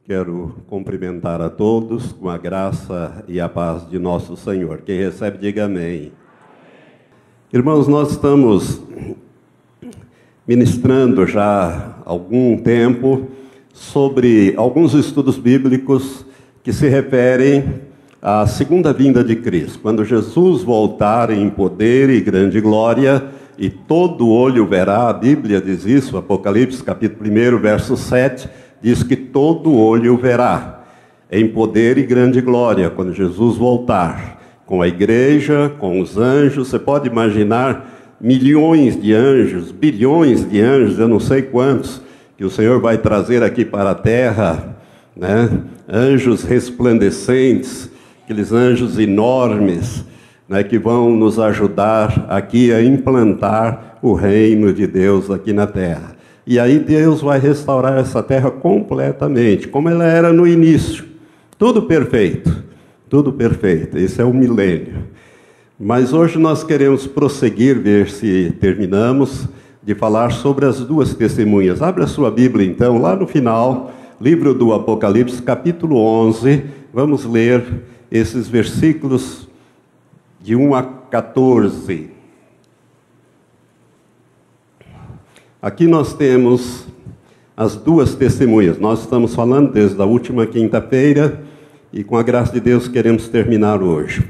Quero cumprimentar a todos com a graça e a paz de nosso Senhor. Quem recebe, diga amém. Irmãos, nós estamos ministrando já há algum tempo sobre alguns estudos bíblicos que se referem à segunda vinda de Cristo. Quando Jesus voltar em poder e grande glória, e todo olho verá, a Bíblia diz isso, Apocalipse capítulo 1, verso 7, diz que todo olho verá em poder e grande glória, quando Jesus voltar, com a igreja, com os anjos. Você pode imaginar milhões de anjos, bilhões de anjos, eu não sei quantos, que o Senhor vai trazer aqui para a terra, né? Anjos resplandecentes, aqueles anjos enormes, né, que vão nos ajudar aqui a implantar o reino de Deus aqui na terra. E aí Deus vai restaurar essa terra completamente, como ela era no início. Tudo perfeito, tudo perfeito. Esse é o milênio. Mas hoje nós queremos prosseguir, ver se terminamos de falar sobre as duas testemunhas. Abra a sua Bíblia então, lá no final, livro do Apocalipse, capítulo 11. Vamos ler esses versículos de 1 a 14. Aqui nós temos as duas testemunhas. Nós estamos falando desde a última quinta-feira e com a graça de Deus queremos terminar hoje.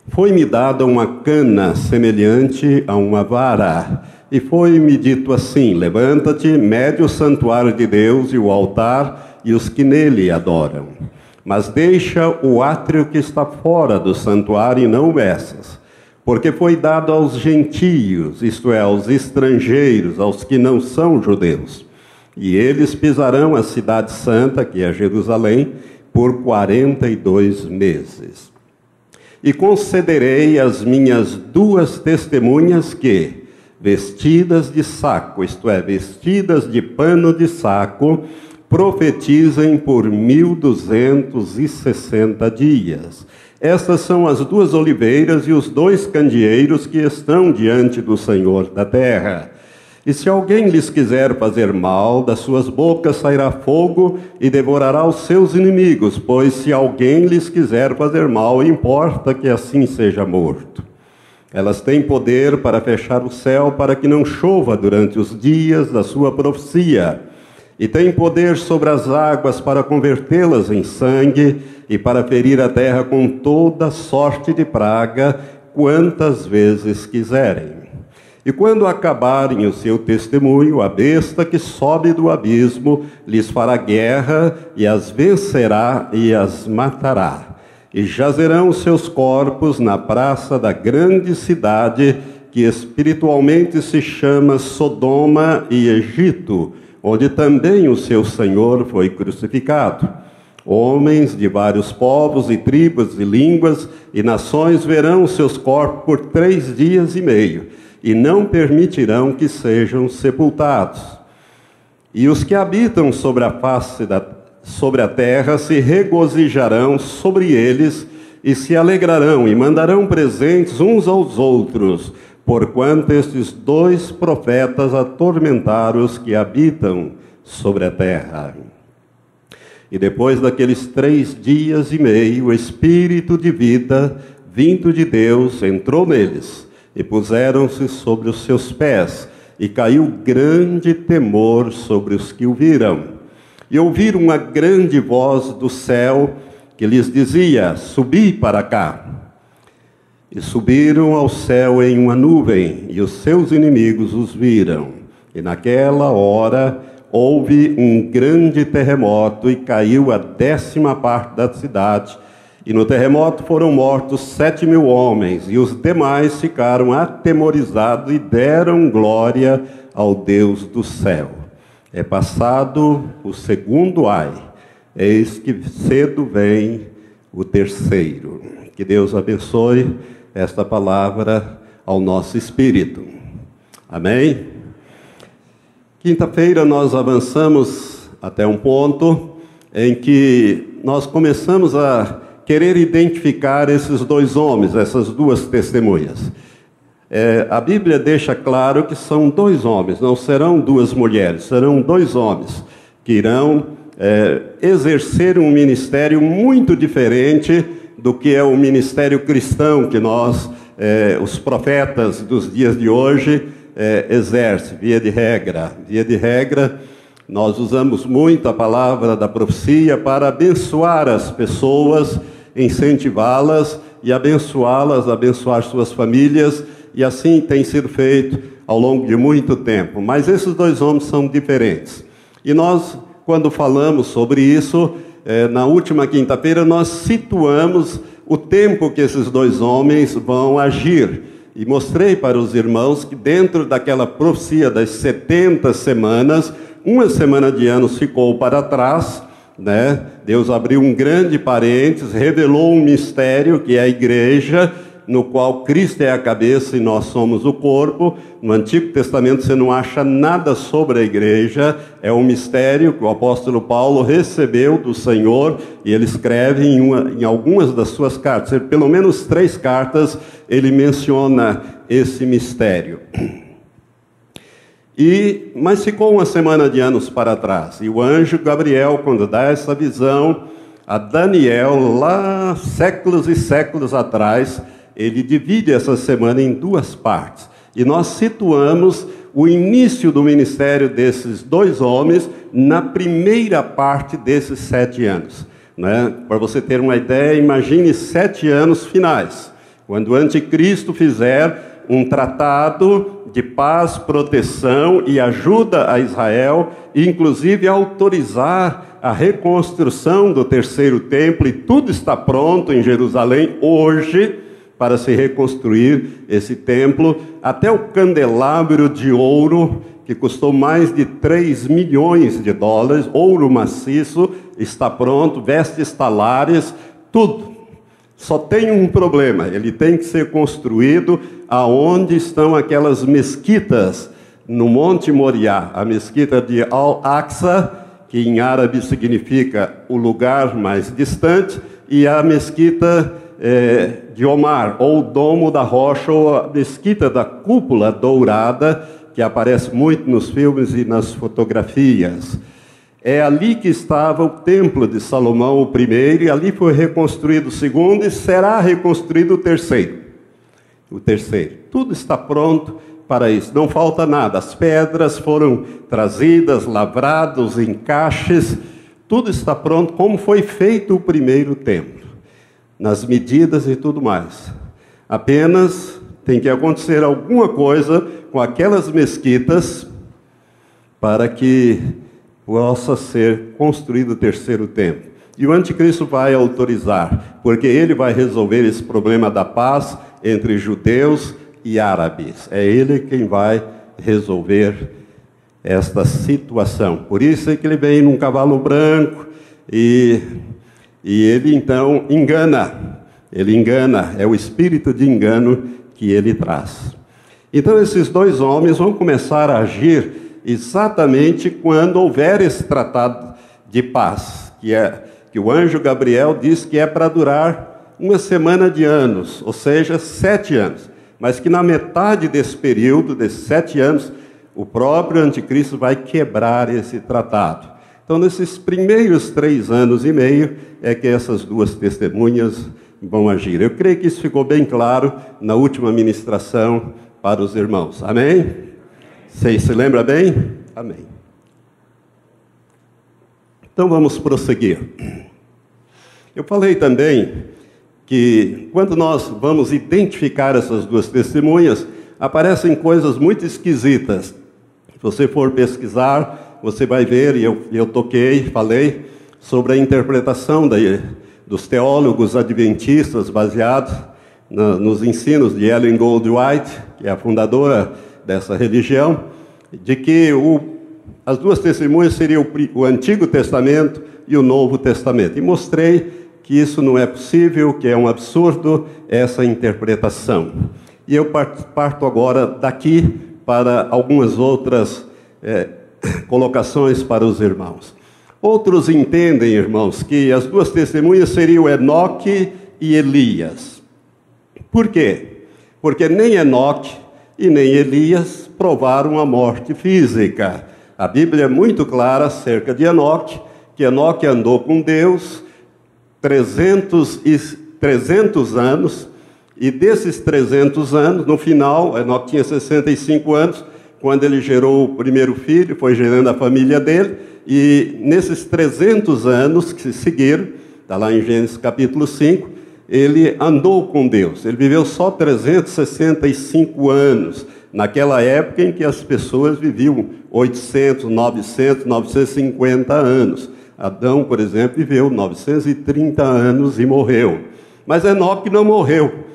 Foi-me dada uma cana semelhante a uma vara, e foi-me dito assim: levanta-te, mede o santuário de Deus e o altar e os que nele adoram. Mas deixa o átrio que está fora do santuário e não o meças, porque foi dado aos gentios, isto é, aos estrangeiros, aos que não são judeus. E eles pisarão a cidade santa, que é Jerusalém, por 42 meses. E concederei às minhas duas testemunhas que, vestidas de saco, isto é, vestidas de pano de saco, profetizem por 1260 dias. Estas são as duas oliveiras e os dois candeeiros que estão diante do Senhor da terra. E se alguém lhes quiser fazer mal, das suas bocas sairá fogo e devorará os seus inimigos, pois se alguém lhes quiser fazer mal, importa que assim seja morto. Elas têm poder para fechar o céu para que não chova durante os dias da sua profecia, e têm poder sobre as águas para convertê-las em sangue e para ferir a terra com toda sorte de praga, quantas vezes quiserem. E quando acabarem o seu testemunho, a besta que sobe do abismo lhes fará guerra e as vencerá e as matará. E jazerão os seus corpos na praça da grande cidade, que espiritualmente se chama Sodoma e Egito, onde também o seu Senhor foi crucificado. Homens de vários povos e tribos e línguas e nações verão os seus corpos por 3 dias e meio, e não permitirão que sejam sepultados. E os que habitam sobre a face sobre a terra se regozijarão sobre eles e se alegrarão e mandarão presentes uns aos outros, porquanto estes dois profetas atormentaram os que habitam sobre a terra. E depois daqueles 3 dias e meio, o Espírito de vida, vindo de Deus, entrou neles, e puseram-se sobre os seus pés, e caiu grande temor sobre os que o viram. E ouviram uma grande voz do céu, que lhes dizia: subi para cá. E subiram ao céu em uma nuvem, e os seus inimigos os viram. E naquela hora houve um grande terremoto, e caiu a 10ª parte da cidade. E no terremoto foram mortos 7.000 homens, e os demais ficaram atemorizados e deram glória ao Deus do céu. É passado o segundo ai, eis que cedo vem o terceiro. Que Deus abençoe esta palavra ao nosso espírito. Amém? Quinta-feira nós avançamos até um ponto em que nós começamos a querer identificar esses dois homens, essas duas testemunhas. A Bíblia deixa claro que são 2 homens, não serão 2 mulheres, serão 2 homens que irão exercer um ministério muito diferente do que é o ministério cristão que nós, os profetas dos dias de hoje, exercem, via de regra. Via de regra, nós usamos muito a palavra da profecia para abençoar as pessoas, incentivá-las e abençoá-las, abençoar suas famílias, e assim tem sido feito ao longo de muito tempo. Mas esses dois homens são diferentes. E nós, quando falamos sobre isso, na última quinta-feira, nós situamos o tempo que esses dois homens vão agir. E mostrei para os irmãos que dentro daquela profecia das 70 semanas, uma semana de anos ficou para trás, né? Deus abriu um grande parênteses, revelou um mistério que é a igreja, no qual Cristo é a cabeça e nós somos o corpo. No Antigo Testamento você não acha nada sobre a igreja, é um mistério que o apóstolo Paulo recebeu do Senhor, e ele escreve em algumas das suas cartas, pelo menos 3 cartas, ele menciona esse mistério. Mas ficou uma semana de anos para trás, e o anjo Gabriel, quando dá essa visão a Daniel, lá séculos e séculos atrás, ele divide essa semana em 2 partes. E nós situamos o início do ministério desses dois homens na primeira parte desses 7 anos. Né? Para você ter uma ideia, imagine 7 anos finais, quando o anticristo fizer um tratado de paz, proteção e ajuda a Israel, e inclusive autorizar a reconstrução do 3º templo, e tudo está pronto em Jerusalém hoje para se reconstruir esse templo, até o candelabro de ouro, que custou mais de 3 milhões de dólares, ouro maciço, está pronto, vestes talares, tudo. Só tem um problema, ele tem que ser construído aonde estão aquelas mesquitas no Monte Moriá, a mesquita de Al-Aqsa, que em árabe significa o lugar mais distante, e a mesquita de Omar, ou o Domo da Rocha, ou a mesquita da cúpula dourada, que aparece muito nos filmes e nas fotografias. É ali que estava o templo de Salomão, o primeiro, e ali foi reconstruído o segundo, e será reconstruído o terceiro. O terceiro. Tudo está pronto para isso, não falta nada. As pedras foram trazidas, lavrados, encaixes, tudo está pronto, como foi feito o primeiro templo, nas medidas e tudo mais. Apenas tem que acontecer alguma coisa com aquelas mesquitas para que possa ser construído o 3º templo. E o anticristo vai autorizar, porque ele vai resolver esse problema da paz entre judeus e árabes. É ele quem vai resolver esta situação. Por isso é que ele vem num cavalo branco e ele então engana. Ele engana, é o espírito de engano que ele traz. Então esses dois homens vão começar a agir exatamente quando houver esse tratado de paz, que o anjo Gabriel diz que é para durar uma semana de anos, ou seja, 7 anos. Mas que na metade desse período, desses 7 anos, o próprio anticristo vai quebrar esse tratado. Então, nesses primeiros 3 anos e meio, é que essas 2 testemunhas vão agir. Eu creio que isso ficou bem claro na última ministração para os irmãos. Amém? Vocês se lembram bem? Amém. Então vamos prosseguir. Eu falei também que quando nós vamos identificar essas 2 testemunhas, aparecem coisas muito esquisitas. Se você for pesquisar, você vai ver, e eu falei sobre a interpretação dos teólogos adventistas baseados nos ensinos de Ellen Gold White, que é a fundadora dessa religião, de que as 2 testemunhas seriam o Antigo Testamento e o Novo Testamento. E mostrei que isso não é possível, que é um absurdo essa interpretação. E eu parto agora daqui para algumas outras colocações para os irmãos. Outros entendem, irmãos, que as 2 testemunhas seriam Enoque e Elias. Por quê? Porque nem Enoque e nem Elias provaram a morte física. A Bíblia é muito clara acerca de Enoque, que Enoque andou com Deus 300 anos, e desses 300 anos, no final, Enoque tinha 65 anos, quando ele gerou o primeiro filho, foi gerando a família dele, e nesses 300 anos que se seguiram, está lá em Gênesis capítulo 5, ele andou com Deus. Ele viveu só 365 anos, naquela época em que as pessoas viviam 800, 900, 950 anos. Adão, por exemplo, viveu 930 anos e morreu. Mas Enoque não morreu.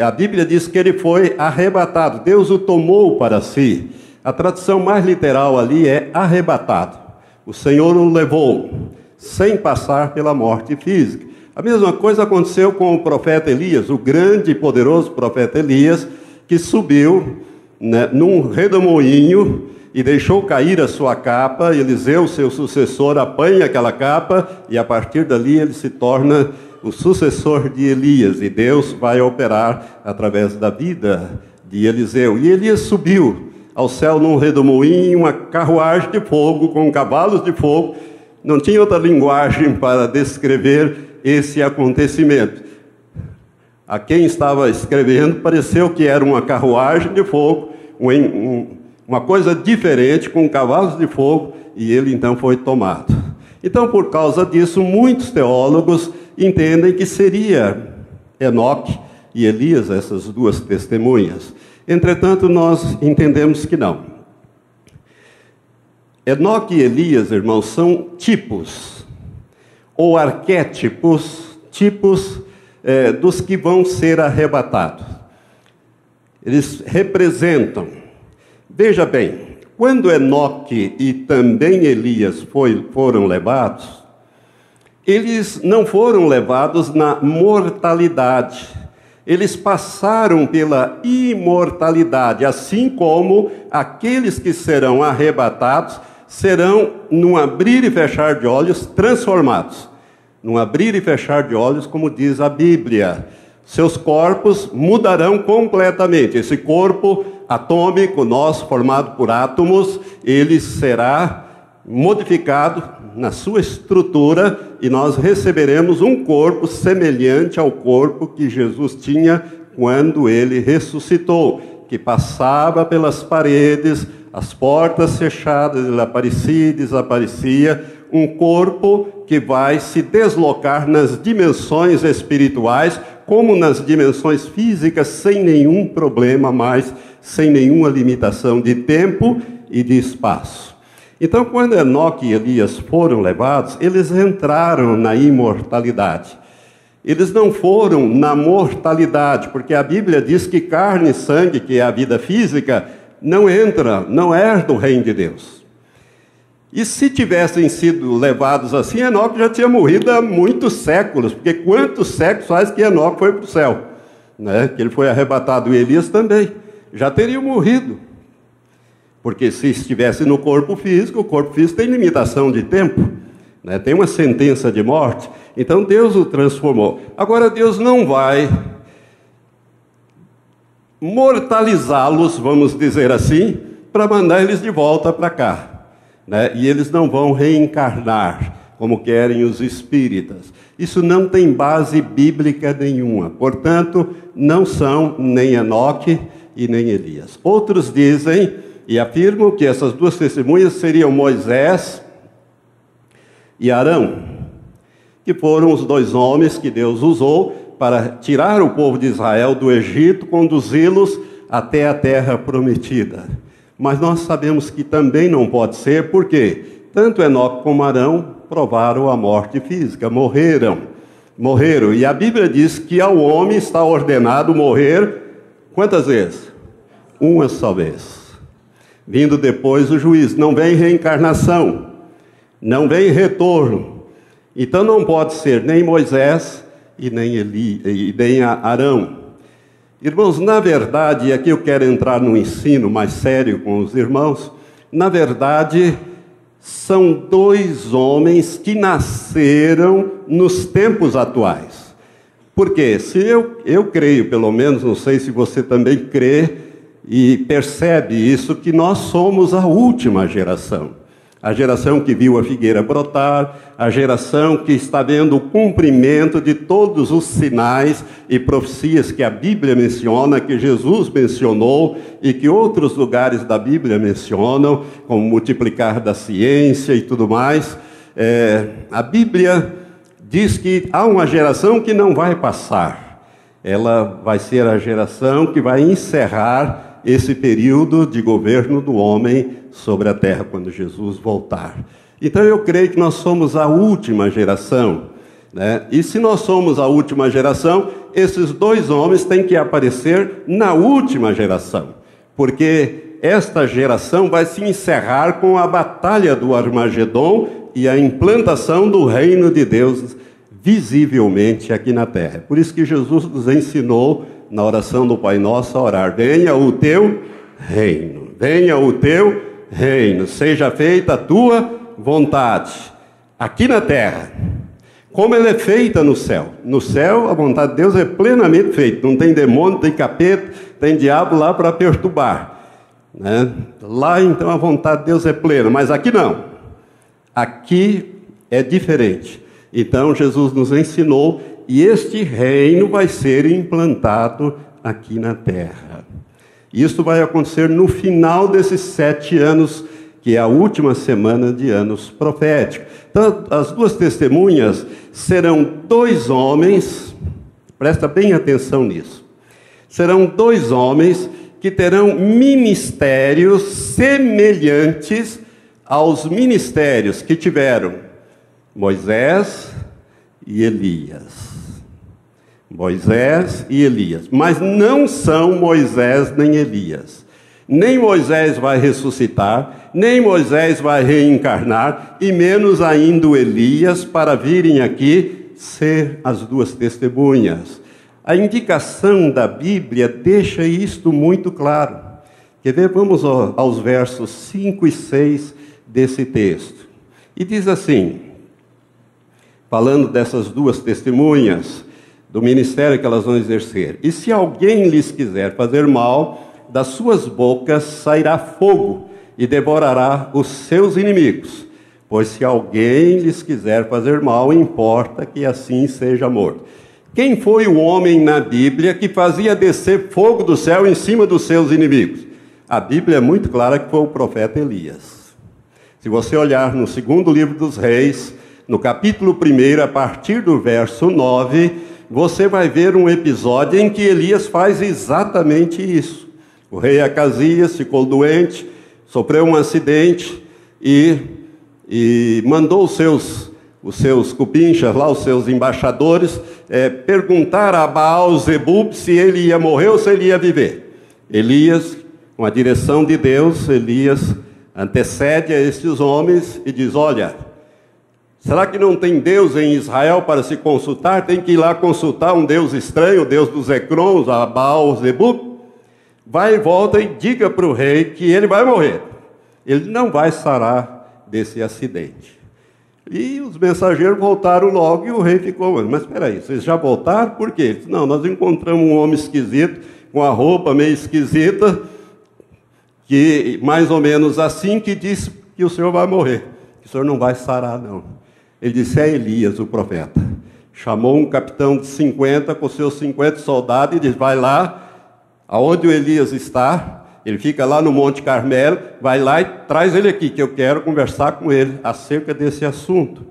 A Bíblia diz que ele foi arrebatado. Deus o tomou para si. A tradução mais literal ali é arrebatado. O Senhor o levou, sem passar pela morte física. A mesma coisa aconteceu com o profeta Elias, o grande e poderoso profeta Elias, que subiu, né, num redemoinho e deixou cair a sua capa. Eliseu, seu sucessor, apanha aquela capa e a partir dali ele se torna o sucessor de Elias, e Deus vai operar através da vida de Eliseu. E Elias subiu ao céu num redemoinho, uma carruagem de fogo com cavalos de fogo. Não tinha outra linguagem para descrever esse acontecimento. A quem estava escrevendo pareceu que era uma carruagem de fogo, uma coisa diferente, com cavalos de fogo, e ele então foi tomado. Então, por causa disso, muitos teólogos entendem que seria Enoque e Elias, essas duas testemunhas. Entretanto, nós entendemos que não. Enoque e Elias, irmãos, são tipos, ou arquétipos, tipos dos que vão ser arrebatados. Eles representam. Veja bem, quando Enoque e também Elias foram levados, eles não foram levados na mortalidade. Eles passaram pela imortalidade, assim como aqueles que serão arrebatados serão, num abrir e fechar de olhos, transformados. Num abrir e fechar de olhos, como diz a Bíblia. Seus corpos mudarão completamente. Esse corpo atômico, nosso, formado por átomos, ele será modificado na sua estrutura e nós receberemos um corpo semelhante ao corpo que Jesus tinha quando ele ressuscitou, que passava pelas paredes, as portas fechadas, ele aparecia e desaparecia, um corpo que vai se deslocar nas dimensões espirituais, como nas dimensões físicas, sem nenhum problema mais, sem nenhuma limitação de tempo e de espaço. Então, quando Enoque e Elias foram levados, eles entraram na imortalidade. Eles não foram na mortalidade, porque a Bíblia diz que carne e sangue, que é a vida física, não herda o reino de Deus. E se tivessem sido levados assim, Enoque já tinha morrido há muitos séculos, porque quantos séculos faz que Enoque foi para o céu? Né? Que ele foi arrebatado, e Elias também. Já teriam morrido. Porque se estivesse no corpo físico, o corpo físico tem limitação de tempo, né? Tem uma sentença de morte. Então Deus o transformou. Agora Deus não vai mortalizá-los, vamos dizer assim, para mandar eles de volta para cá, né? E eles não vão reencarnar, como querem os espíritas. Isso não tem base bíblica nenhuma. Portanto, não são nem Enoque e nem Elias. Outros dizem e afirmam que essas duas testemunhas seriam Moisés e Arão, que foram os dois homens que Deus usou para tirar o povo de Israel do Egito, conduzi-los até a terra prometida. Mas nós sabemos que também não pode ser, porque tanto Enoque como Arão provaram a morte física, morreram. E a Bíblia diz que ao homem está ordenado morrer quantas vezes? Uma só vez. Vindo depois o juízo. Não vem reencarnação, não vem retorno. Então não pode ser nem Moisés e nem Arão. Irmãos, na verdade, e aqui eu quero entrar num ensino mais sério com os irmãos, na verdade, são dois homens que nasceram nos tempos atuais. Por quê? Se eu creio, pelo menos, não sei se você também crê, e percebe isso, que nós somos a última geração. a geração que viu a figueira brotar, a geração que está vendo o cumprimento de todos os sinais e profecias que a Bíblia menciona, que Jesus mencionou e que outros lugares da Bíblia mencionam, como multiplicar da ciência e tudo mais. A Bíblia diz que há uma geração que não vai passar. Ela vai ser a geração que vai encerrar esse período de governo do homem sobre a terra, quando Jesus voltar. Então eu creio que nós somos a última geração, né? E se nós somos a última geração, esses dois homens têm que aparecer na última geração, porque esta geração vai se encerrar com a batalha do Armagedom e a implantação do reino de Deus visivelmente aqui na terra. Por isso que Jesus nos ensinou na oração do Pai Nosso a orar: venha o teu reino, venha o teu reino, seja feita a tua vontade, aqui na terra, como ela é feita no céu. No céu, a vontade de Deus é plenamente feita, não tem demônio, tem capeta, tem diabo lá para perturbar, né? Lá, então, a vontade de Deus é plena, mas aqui não, aqui é diferente. Então, Jesus nos ensinou, e este reino vai ser implantado aqui na terra. Isso vai acontecer no final desses 7 anos, que é a última semana de anos proféticos. Então, as duas testemunhas serão 2 homens, presta bem atenção nisso, serão 2 homens que terão ministérios semelhantes aos ministérios que tiveram Moisés e Elias. Moisés e Elias. Mas não são Moisés nem Elias. Nem Moisés vai ressuscitar, nem Moisés vai reencarnar, e menos ainda o Elias para virem aqui ser as duas testemunhas. A indicação da Bíblia deixa isto muito claro. Quer ver? Vamos aos versos 5 e 6 desse texto. E diz assim, falando dessas duas testemunhas, do ministério que elas vão exercer: e se alguém lhes quiser fazer mal, das suas bocas sairá fogo e devorará os seus inimigos. Pois se alguém lhes quiser fazer mal, importa que assim seja morto. Quem foi o homem na Bíblia que fazia descer fogo do céu em cima dos seus inimigos? A Bíblia é muito clara que foi o profeta Elias. Se você olhar no 2º livro dos Reis, no capítulo 1, a partir do verso 9, você vai ver um episódio em que Elias faz exatamente isso. O rei Acasias ficou doente, sofreu um acidente e mandou os seus cupinchas lá, os seus embaixadores, perguntar a Baal-zebub se ele ia morrer ou se ele ia viver. Elias, com a direção de Deus, Elias antecede a esses homens e diz: olha, será que não tem Deus em Israel para se consultar? Tem que ir lá consultar um Deus estranho, o Deus dos Ecrons, a Baal-zebub? Vai e volta e diga para o rei que ele vai morrer. Ele não vai sarar desse acidente. E os mensageiros voltaram logo e o rei ficou: mas espera aí, vocês já voltaram? Por quê? Ele disse: não, nós encontramos um homem esquisito, com a roupa meio esquisita, que mais ou menos assim, que disse que o senhor vai morrer, que o senhor não vai sarar não. Ele disse: é Elias, o profeta. Chamou um capitão de 50 com seus 50 soldados e disse: vai lá, aonde o Elias está, ele fica lá no Monte Carmelo, vai lá e traz ele aqui, que eu quero conversar com ele acerca desse assunto.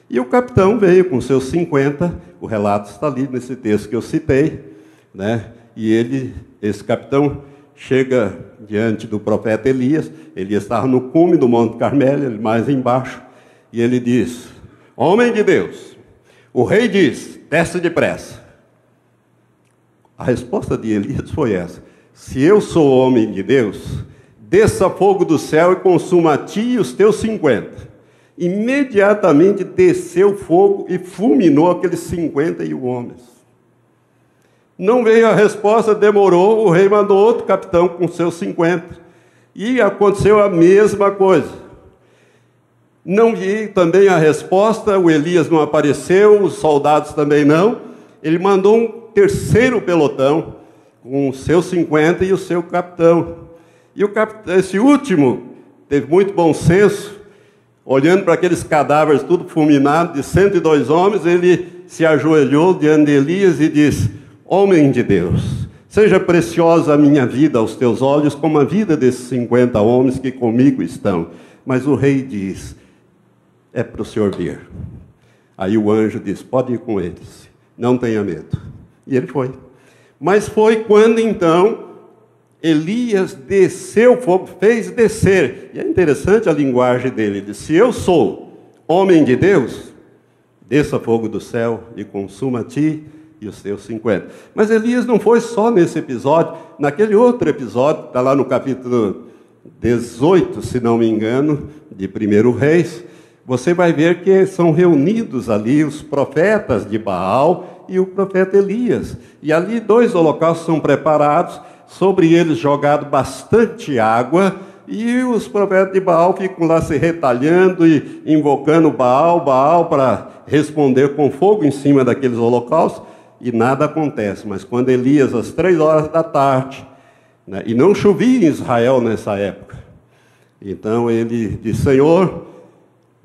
E o capitão veio com seus 50, o relato está ali nesse texto que eu citei, né? E esse capitão chega diante do profeta Elias. Elias estava no cume do Monte Carmelo, ele mais embaixo, e ele diz: homem de Deus, o rei diz, desce depressa. A resposta de Elias foi essa: se eu sou homem de Deus, desça fogo do céu e consuma a ti e os teus 50. Imediatamente desceu fogo e fulminou aqueles 51 homens. Não veio a resposta, demorou, o rei mandou outro capitão com seus 50. E aconteceu a mesma coisa. Não vi também a resposta, o Elias não apareceu, os soldados também não. Ele mandou um terceiro pelotão, com os seus 50 e o seu capitão. E esse último teve muito bom senso, olhando para aqueles cadáveres tudo fulminados, de 102 homens, ele se ajoelhou diante de Elias e disse: homem de Deus, seja preciosa a minha vida aos teus olhos, como a vida desses 50 homens que comigo estão. Mas o rei diz: é para o senhor vir. Aí o anjo disse: pode ir com eles, não tenha medo. E ele foi. Mas foi quando então Elias desceu fogo, fez descer. E é interessante a linguagem dele. Ele disse: se eu sou homem de Deus, desça fogo do céu e consuma a ti e os teus 50. Mas Elias não foi só nesse episódio. Naquele outro episódio, está lá no capítulo 18, se não me engano, de 1 Reis, você vai ver que são reunidos ali os profetas de Baal e o profeta Elias. E ali 2 holocaustos são preparados, sobre eles jogado bastante água, e os profetas de Baal ficam lá se retalhando e invocando Baal para responder com fogo em cima daqueles holocaustos, e nada acontece. Mas quando Elias, às 3 horas da tarde, né, e não chovia em Israel nessa época, então ele disse: Senhor,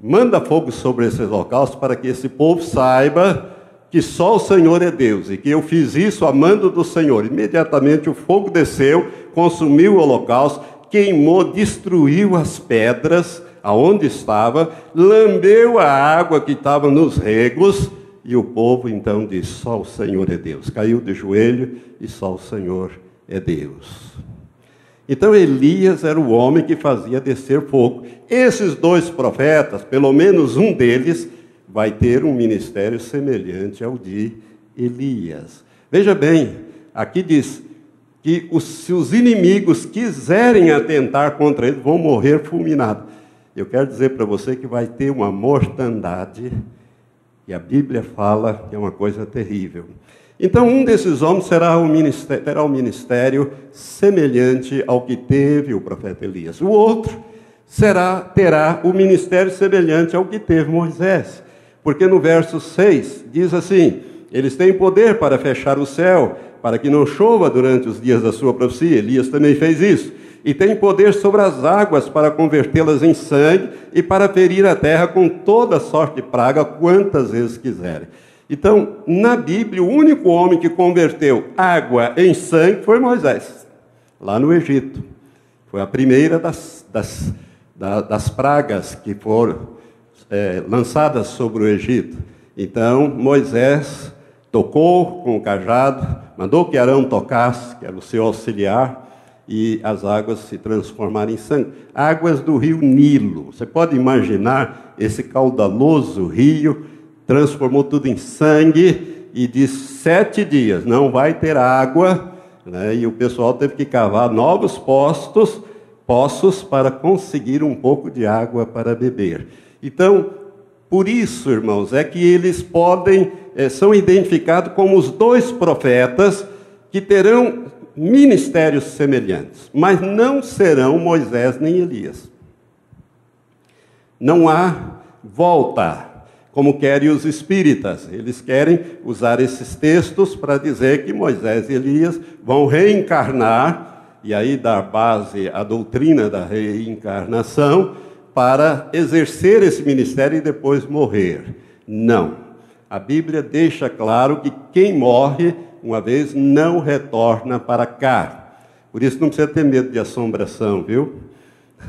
manda fogo sobre esses holocaustos para que esse povo saiba que só o Senhor é Deus, e que eu fiz isso a mando do Senhor. Imediatamente o fogo desceu, consumiu o holocausto, queimou, destruiu as pedras aonde estava, lambeu a água que estava nos regos, e o povo então disse: só o Senhor é Deus. Caiu de joelho e só o Senhor é Deus. Então Elias era o homem que fazia descer fogo. Esses 2 profetas, pelo menos um deles, vai ter um ministério semelhante ao de Elias. Veja bem, aqui diz que se os inimigos quiserem atentar contra ele, vão morrer fulminados. Eu quero dizer para você que vai ter uma mortandade, e a Bíblia fala que é uma coisa terrível. Então um desses homens terá um ministério semelhante ao que teve o profeta Elias. O outro terá o ministério semelhante ao que teve Moisés. Porque no verso 6 diz assim: eles têm poder para fechar o céu, para que não chova durante os dias da sua profecia. Elias também fez isso. E tem poder sobre as águas para convertê-las em sangue e para ferir a terra com toda sorte de praga, quantas vezes quiserem. Então, na Bíblia, o único homem que converteu água em sangue foi Moisés, lá no Egito. Foi a primeira das pragas que foram lançadas sobre o Egito. Então Moisés tocou com o cajado, mandou que Arão tocasse, que era o seu auxiliar, e as águas se transformaram em sangue. Águas do rio Nilo. Você pode imaginar esse caudaloso rio, transformou tudo em sangue, e de 7 dias não vai ter água, né? E o pessoal teve que cavar novos poços para conseguir um pouco de água para beber. Então, por isso, irmãos, é que eles são identificados como os 2 profetas que terão ministérios semelhantes, mas não serão Moisés nem Elias. Não há volta, como querem os espíritas. Eles querem usar esses textos para dizer que Moisés e Elias vão reencarnar, e aí dar base à doutrina da reencarnação, para exercer esse ministério e depois morrer. Não. A Bíblia deixa claro que quem morre uma vez não retorna para cá. Por isso não precisa ter medo de assombração, viu?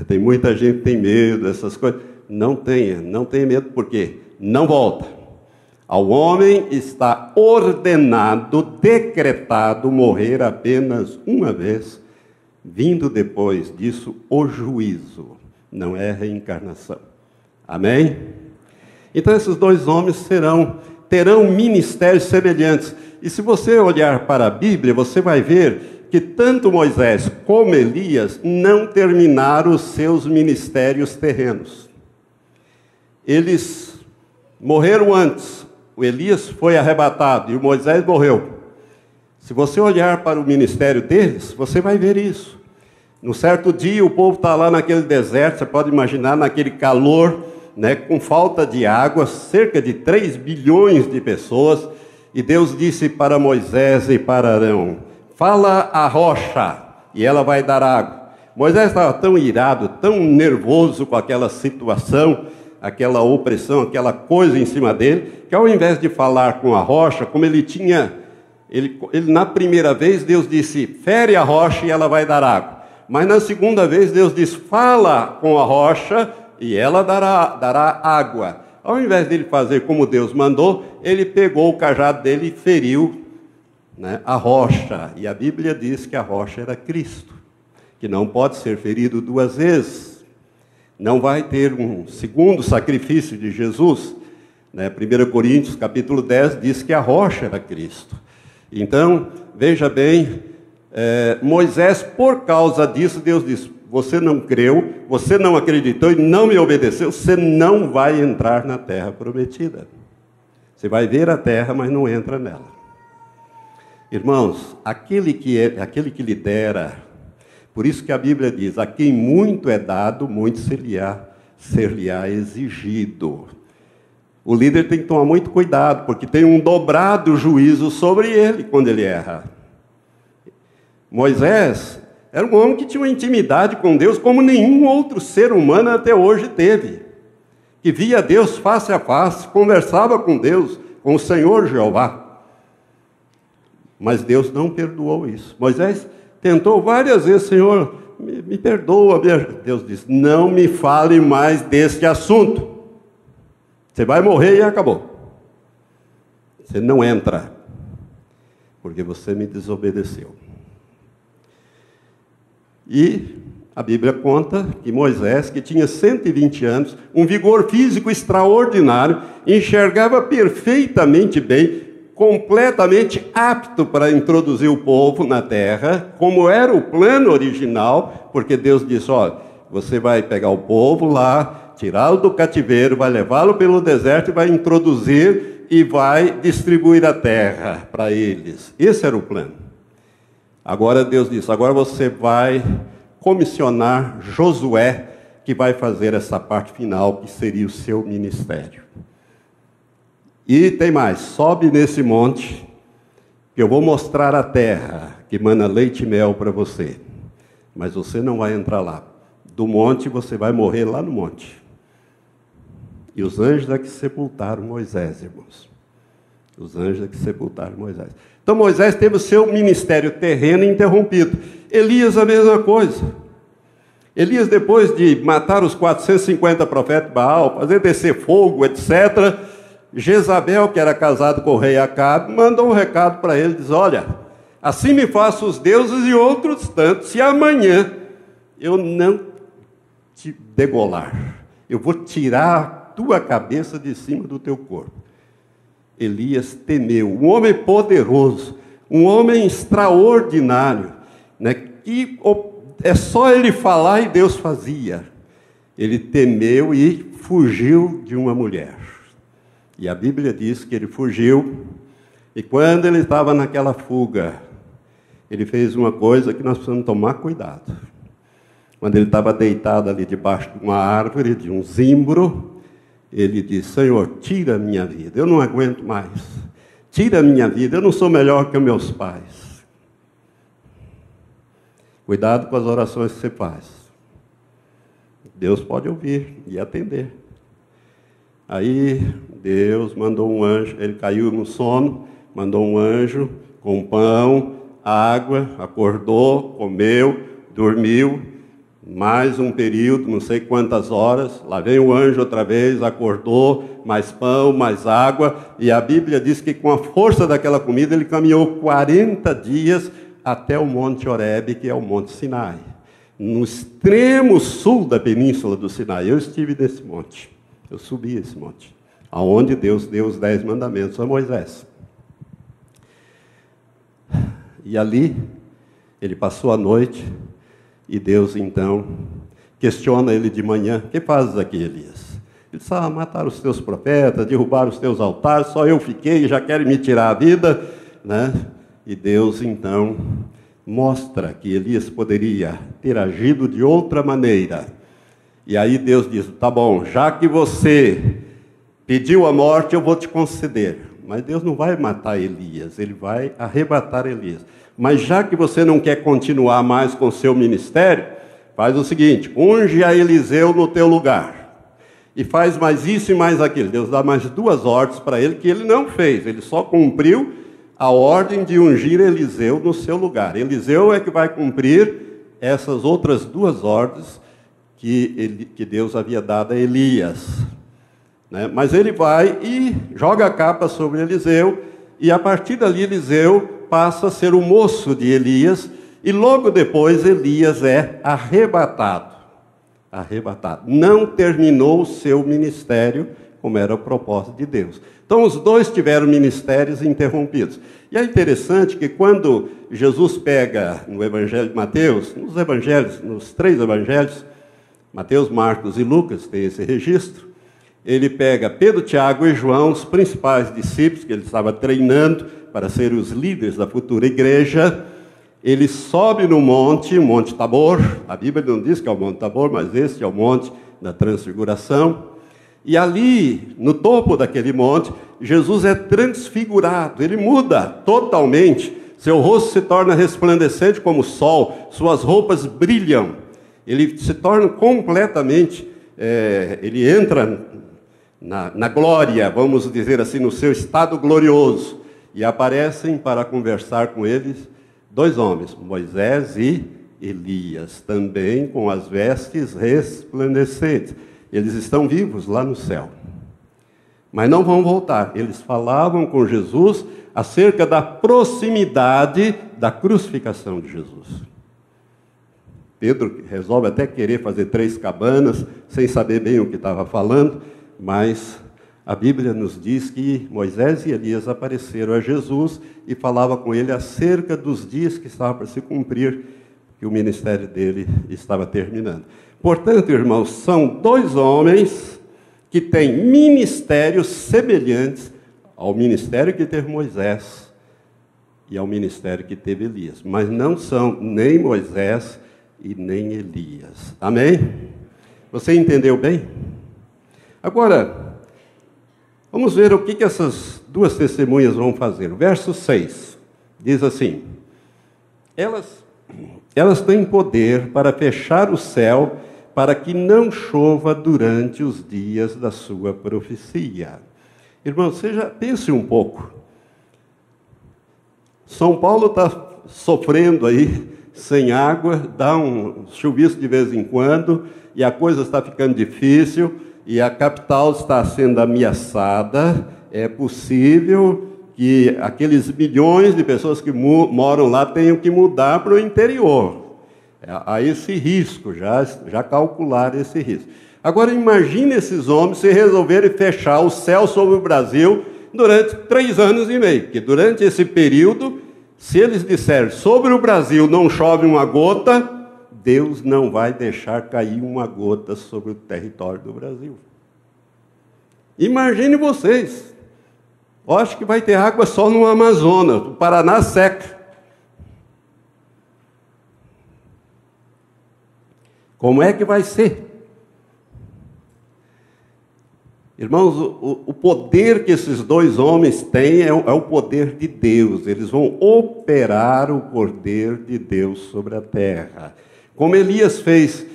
Tem muita gente que tem medo dessas coisas. Não tenha medo, porque não volta. Ao homem está ordenado, decretado morrer apenas uma vez, vindo depois disso o juízo. Não é reencarnação. Amém? Então esses 2 homens terão ministérios semelhantes. E se você olhar para a Bíblia, você vai ver que tanto Moisés como Elias não terminaram os seus ministérios terrenos. Eles morreram antes. O Elias foi arrebatado e o Moisés morreu. Se você olhar para o ministério deles, você vai ver isso. No certo dia, o povo está lá naquele deserto, você pode imaginar, naquele calor, né, com falta de água, cerca de 3 bilhões de pessoas, e Deus disse para Moisés e para Arão: fala a rocha, e ela vai dar água. Moisés estava tão irado, tão nervoso com aquela situação, aquela opressão, aquela coisa em cima dele, que ao invés de falar com a rocha, como ele na primeira vez Deus disse, fere a rocha e ela vai dar água. Mas na segunda vez Deus diz, fala com a rocha e ela dará água. Ao invés de ele fazer como Deus mandou, ele pegou o cajado dele e feriu, né, a rocha. E a Bíblia diz que a rocha era Cristo, que não pode ser ferido duas vezes. Não vai ter um segundo sacrifício de Jesus. Né? 1 Coríntios capítulo 10 diz que a rocha era Cristo. Então, veja bem, Moisés, por causa disso, Deus disse, você não creu, você não acreditou e não me obedeceu, você não vai entrar na terra prometida. Você vai ver a terra, mas não entra nela. Irmãos, aquele que lidera, por isso que a Bíblia diz, a quem muito é dado, muito ser-lhe-á exigido. O líder tem que tomar muito cuidado, porque tem um dobrado juízo sobre ele quando ele erra. Moisés era um homem que tinha uma intimidade com Deus como nenhum outro ser humano até hoje teve. Que via Deus face a face, conversava com Deus, com o Senhor Jeová. Mas Deus não perdoou isso. Moisés tentou várias vezes, Senhor, me perdoa. Deus disse, não me fale mais desse assunto. Você vai morrer e acabou. Você não entra, porque você me desobedeceu. E a Bíblia conta que Moisés, que tinha 120 anos, um vigor físico extraordinário, enxergava perfeitamente bem, completamente apto para introduzir o povo na terra, como era o plano original, porque Deus disse, olha, você vai pegar o povo lá, tirá-lo do cativeiro, vai levá-lo pelo deserto e vai introduzir e vai distribuir a terra para eles. Esse era o plano. Agora Deus disse, agora você vai comissionar Josué, que vai fazer essa parte final, que seria o seu ministério. E tem mais, sobe nesse monte, que eu vou mostrar a terra, que mana leite e mel para você. Mas você não vai entrar lá. Do monte você vai morrer lá no monte. E os anjos é que sepultaram Moisés, irmãos. Os anjos é que sepultaram Moisés. Então Moisés teve o seu ministério terreno interrompido. Elias a mesma coisa. Elias, depois de matar os 450 profetas de Baal, fazer descer fogo, etc., Jezabel, que era casado com o rei Acabe, mandou um recado para ele, diz, olha, assim me faço os deuses e outros tantos, se amanhã eu não te degolar, eu vou tirar a tua cabeça de cima do teu corpo. Elias temeu, um homem poderoso, um homem extraordinário, né, que é só ele falar e Deus fazia. Ele temeu e fugiu de uma mulher. E a Bíblia diz que ele fugiu, e quando ele estava naquela fuga, ele fez uma coisa que nós precisamos tomar cuidado. Quando ele estava deitado ali debaixo de uma árvore, de um zimbro, ele disse, Senhor, tira a minha vida, eu não aguento mais. Tira a minha vida, eu não sou melhor que os meus pais. Cuidado com as orações que você faz. Deus pode ouvir e atender. Aí Deus mandou um anjo, ele caiu no sono, mandou um anjo com pão, água, acordou, comeu, dormiu. Mais um período, não sei quantas horas, lá vem o anjo outra vez, acordou, mais pão, mais água, e a Bíblia diz que com a força daquela comida ele caminhou 40 dias até o Monte Horebe, que é o Monte Sinai, no extremo sul da península do Sinai. Eu estive nesse monte, eu subi esse monte, aonde Deus deu os 10 mandamentos a Moisés. E ali, ele passou a noite. E Deus, então, questiona ele de manhã, o que fazes aqui, Elias? Ele disse, mataram os teus profetas, derrubaram os teus altares, só eu fiquei, já querem me tirar a vida, né? E Deus, então, mostra que Elias poderia ter agido de outra maneira. E aí Deus diz, tá bom, já que você pediu a morte, eu vou te conceder. Mas Deus não vai matar Elias, ele vai arrebatar Elias. Mas já que você não quer continuar mais com o seu ministério, faz o seguinte, unge a Eliseu no teu lugar. e faz mais isso e mais aquilo. Deus dá mais 2 ordens para ele que ele não fez, ele só cumpriu a ordem de ungir Eliseu no seu lugar. Eliseu é que vai cumprir essas outras 2 ordens que Deus havia dado a Elias. Mas ele vai e joga a capa sobre Eliseu, e a partir dali Eliseu passa a ser o moço de Elias, e logo depois Elias é arrebatado. Não terminou o seu ministério, como era o propósito de Deus. Então os 2 tiveram ministérios interrompidos. E é interessante que quando Jesus pega no Evangelho de Mateus, nos 3 evangelhos, Mateus, Marcos e Lucas, tem esse registro, ele pega Pedro, Tiago e João, os principais discípulos, que ele estava treinando para serem os líderes da futura igreja. Ele sobe no monte, o Monte Tabor. A Bíblia não diz que é o Monte Tabor, mas este é o Monte da Transfiguração. E ali, no topo daquele monte, Jesus é transfigurado, ele muda totalmente. Seu rosto se torna resplandecente como o sol, suas roupas brilham. Ele se torna completamente, ele entra na glória, vamos dizer assim, no seu estado glorioso. E aparecem para conversar com eles 2 homens, Moisés e Elias, também com as vestes resplandecentes. Eles estão vivos lá no céu, mas não vão voltar. Eles falavam com Jesus acerca da proximidade da crucificação de Jesus. Pedro resolve até querer fazer 3 cabanas, sem saber bem o que estava falando, mas a Bíblia nos diz que Moisés e Elias apareceram a Jesus e falavam com ele acerca dos dias que estavam para se cumprir, que o ministério dele estava terminando. Portanto, irmãos, são 2 homens que têm ministérios semelhantes ao ministério que teve Moisés e ao ministério que teve Elias, mas não são nem Moisés e nem Elias. Amém? Você entendeu bem? Agora, vamos ver o que essas 2 testemunhas vão fazer. O verso 6 diz assim: Elas têm poder para fechar o céu, para que não chova durante os dias da sua profecia. Irmão, você já pense um pouco. São Paulo está sofrendo aí, sem água, dá um chuvisco de vez em quando, e a coisa está ficando difícil, e a capital está sendo ameaçada. É possível que aqueles milhões de pessoas que moram lá tenham que mudar para o interior. Há esse risco, já calcular esse risco. Agora imagine esses homens se resolverem fechar o céu sobre o Brasil durante 3 anos e meio, porque durante esse período, se eles disserem sobre o Brasil não chove uma gota, Deus não vai deixar cair uma gota sobre o território do Brasil. Imagine vocês, eu acho que vai ter água só no Amazonas, o Paraná seca. Como é que vai ser? Irmãos, o poder que esses 2 homens têm é o poder de Deus. Eles vão operar o poder de Deus sobre a terra. Como Elias fez,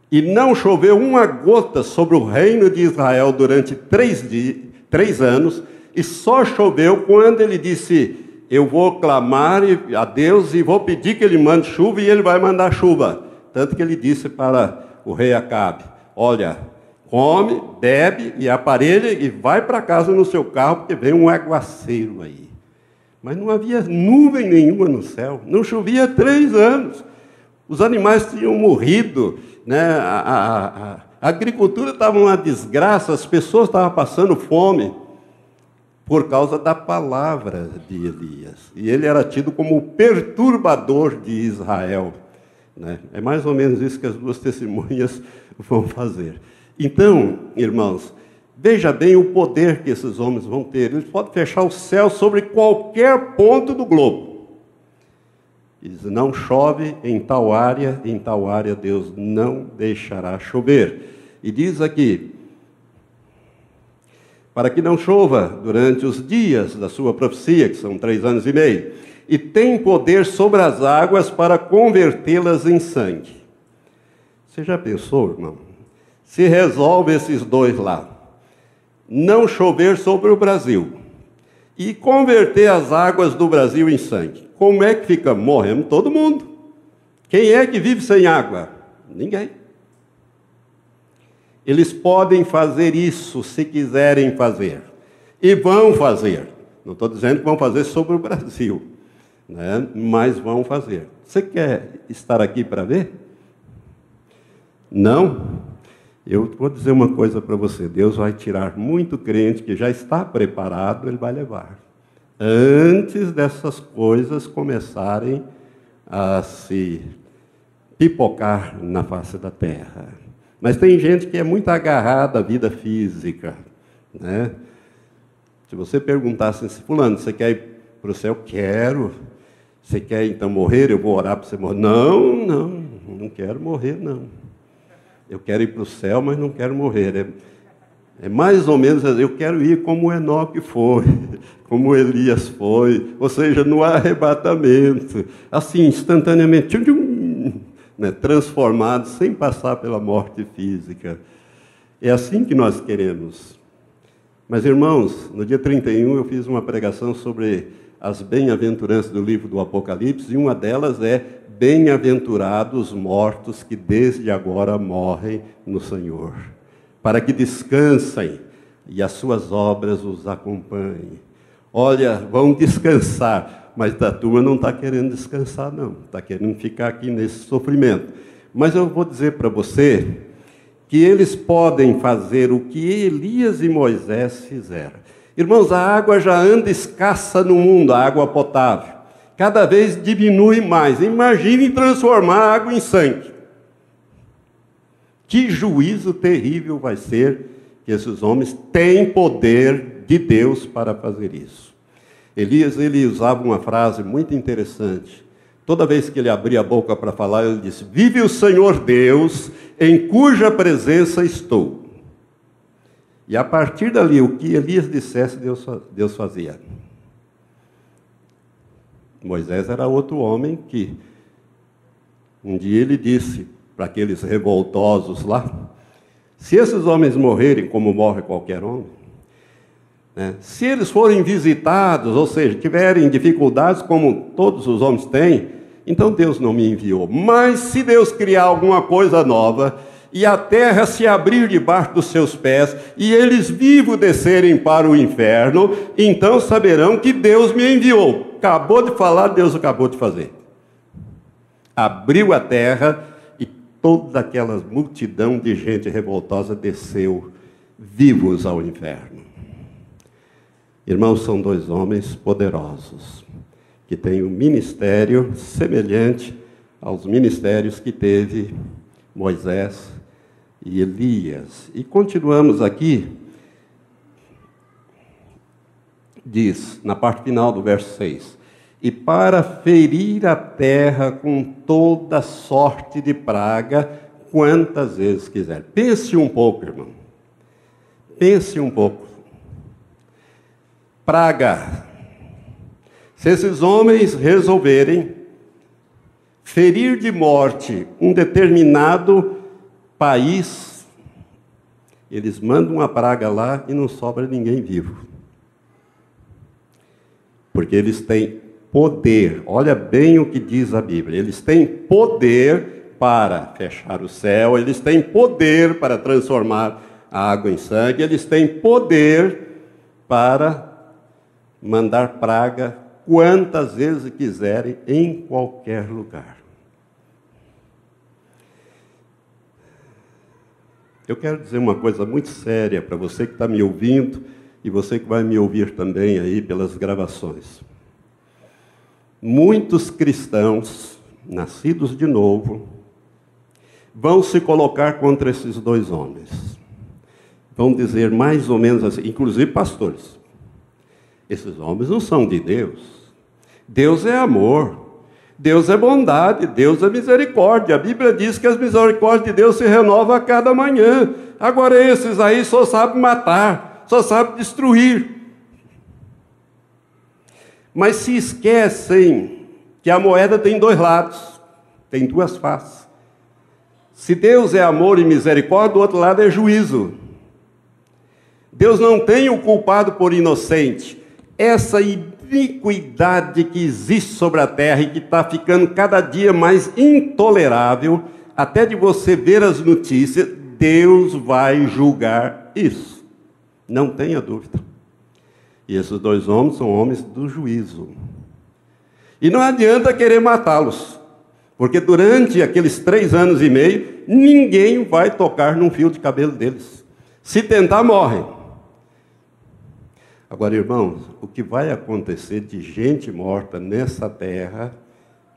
e não choveu uma gota sobre o reino de Israel durante 3 anos, e só choveu quando ele disse: eu vou clamar a Deus e vou pedir que ele mande chuva, e ele vai mandar chuva. Tanto que ele disse para o rei Acabe: olha, come, bebe e aparelha e vai para casa no seu carro, porque vem um aguaceiro aí. Mas não havia nuvem nenhuma no céu, não chovia 3 anos. Os animais tinham morrido, né? A agricultura estava uma desgraça, as pessoas estavam passando fome por causa da palavra de Elias. E ele era tido como o perturbador de Israel. É mais ou menos isso que as 2 testemunhas vão fazer. Então, irmãos, veja bem o poder que esses homens vão ter. Eles podem fechar o céu sobre qualquer ponto do globo. Eles não chove em tal área Deus não deixará chover. E diz aqui: para que não chova durante os dias da sua profecia, que são 3 anos e meio, e tem poder sobre as águas para convertê-las em sangue. Você já pensou, irmão? se resolve esses dois lá, não chover sobre o Brasil e converter as águas do Brasil em sangue, como é que fica? Morremos todo mundo. Quem é que vive sem água? Ninguém. Eles podem fazer isso se quiserem fazer. E vão fazer. Não estou dizendo que vão fazer sobre o Brasil, né? Mas vão fazer. Você quer estar aqui para ver? Não? Eu vou dizer uma coisa para você. Deus vai tirar muito crente que já está preparado, Ele vai levar. Antes dessas coisas começarem a se pipocar na face da terra. Mas tem gente que é muito agarrada à vida física, né? Se você perguntasse assim, fulano, você quer ir para o céu? Quero. Você quer então morrer? Eu vou orar para você morrer. Não quero morrer, não. Eu quero ir para o céu, mas não quero morrer. É mais ou menos, eu quero ir como Enoque foi, como Elias foi, ou seja, no arrebatamento, assim, instantaneamente, né, transformado, sem passar pela morte física. É assim que nós queremos. Mas, irmãos, no dia 31 eu fiz uma pregação sobre as bem-aventuranças do livro do Apocalipse, e uma delas é: bem-aventurados os mortos que desde agora morrem no Senhor, para que descansem e as suas obras os acompanhem. Olha, vão descansar, mas a turma não está querendo descansar, não. Está querendo ficar aqui nesse sofrimento. Mas eu vou dizer para você que eles podem fazer o que Elias e Moisés fizeram. Irmãos, a água já anda escassa no mundo, a água potável. Cada vez diminui mais. Imagine transformar a água em sangue. Que juízo terrível vai ser que esses homens têm poder de Deus para fazer isso. Elias, ele usava uma frase muito interessante. Toda vez que ele abria a boca para falar, ele disse: vive o Senhor Deus, em cuja presença estou. E a partir dali, o que Elias dissesse, Deus fazia. Moisés era outro homem que, um dia ele disse para aqueles revoltosos lá: se esses homens morrerem como morre qualquer homem, né, se eles forem visitados, ou seja, tiverem dificuldades como todos os homens têm, então Deus não me enviou. Mas se Deus criar alguma coisa nova, e a terra se abrir debaixo dos seus pés, e eles vivos descerem para o inferno, então saberão que Deus me enviou. Acabou de falar, Deus acabou de fazer. Abriu a terra e toda aquela multidão de gente revoltosa desceu vivos ao inferno. Irmãos, são dois homens poderosos, que têm um ministério semelhante aos ministérios que teve Moisés e Elias. E continuamos aqui, diz, na parte final do verso 6, e para ferir a terra com toda sorte de praga, quantas vezes quiser. Pense um pouco, irmão. Pense um pouco. Praga. Se esses homens resolverem ferir de morte um determinado país, eles mandam uma praga lá e não sobra ninguém vivo. Porque eles têm poder, olha bem o que diz a Bíblia, eles têm poder para fechar o céu, eles têm poder para transformar a água em sangue, eles têm poder para mandar praga quantas vezes quiserem, em qualquer lugar. Eu quero dizer uma coisa muito séria para você que está me ouvindo e você que vai me ouvir também aí pelas gravações. Muitos cristãos, nascidos de novo, vão se colocar contra esses dois homens. Vão dizer mais ou menos assim, inclusive pastores: esses homens não são de Deus. Deus é amor, Deus é bondade, Deus é misericórdia. A Bíblia diz que as misericórdias de Deus se renovam a cada manhã. Agora esses aí só sabem matar, só sabem destruir. Mas se esquecem que a moeda tem dois lados, tem duas faces. Se Deus é amor e misericórdia, do outro lado é juízo. Deus não tem o culpado por inocente. Essa iniquidade que existe sobre a terra e que está ficando cada dia mais intolerável, até de você ver as notícias, Deus vai julgar isso. Não tenha dúvida. E esses dois homens são homens do juízo. E não adianta querer matá-los, porque durante aqueles 3 anos e meio, ninguém vai tocar num fio de cabelo deles. Se tentar, morrem. Agora, irmãos, o que vai acontecer de gente morta nessa terra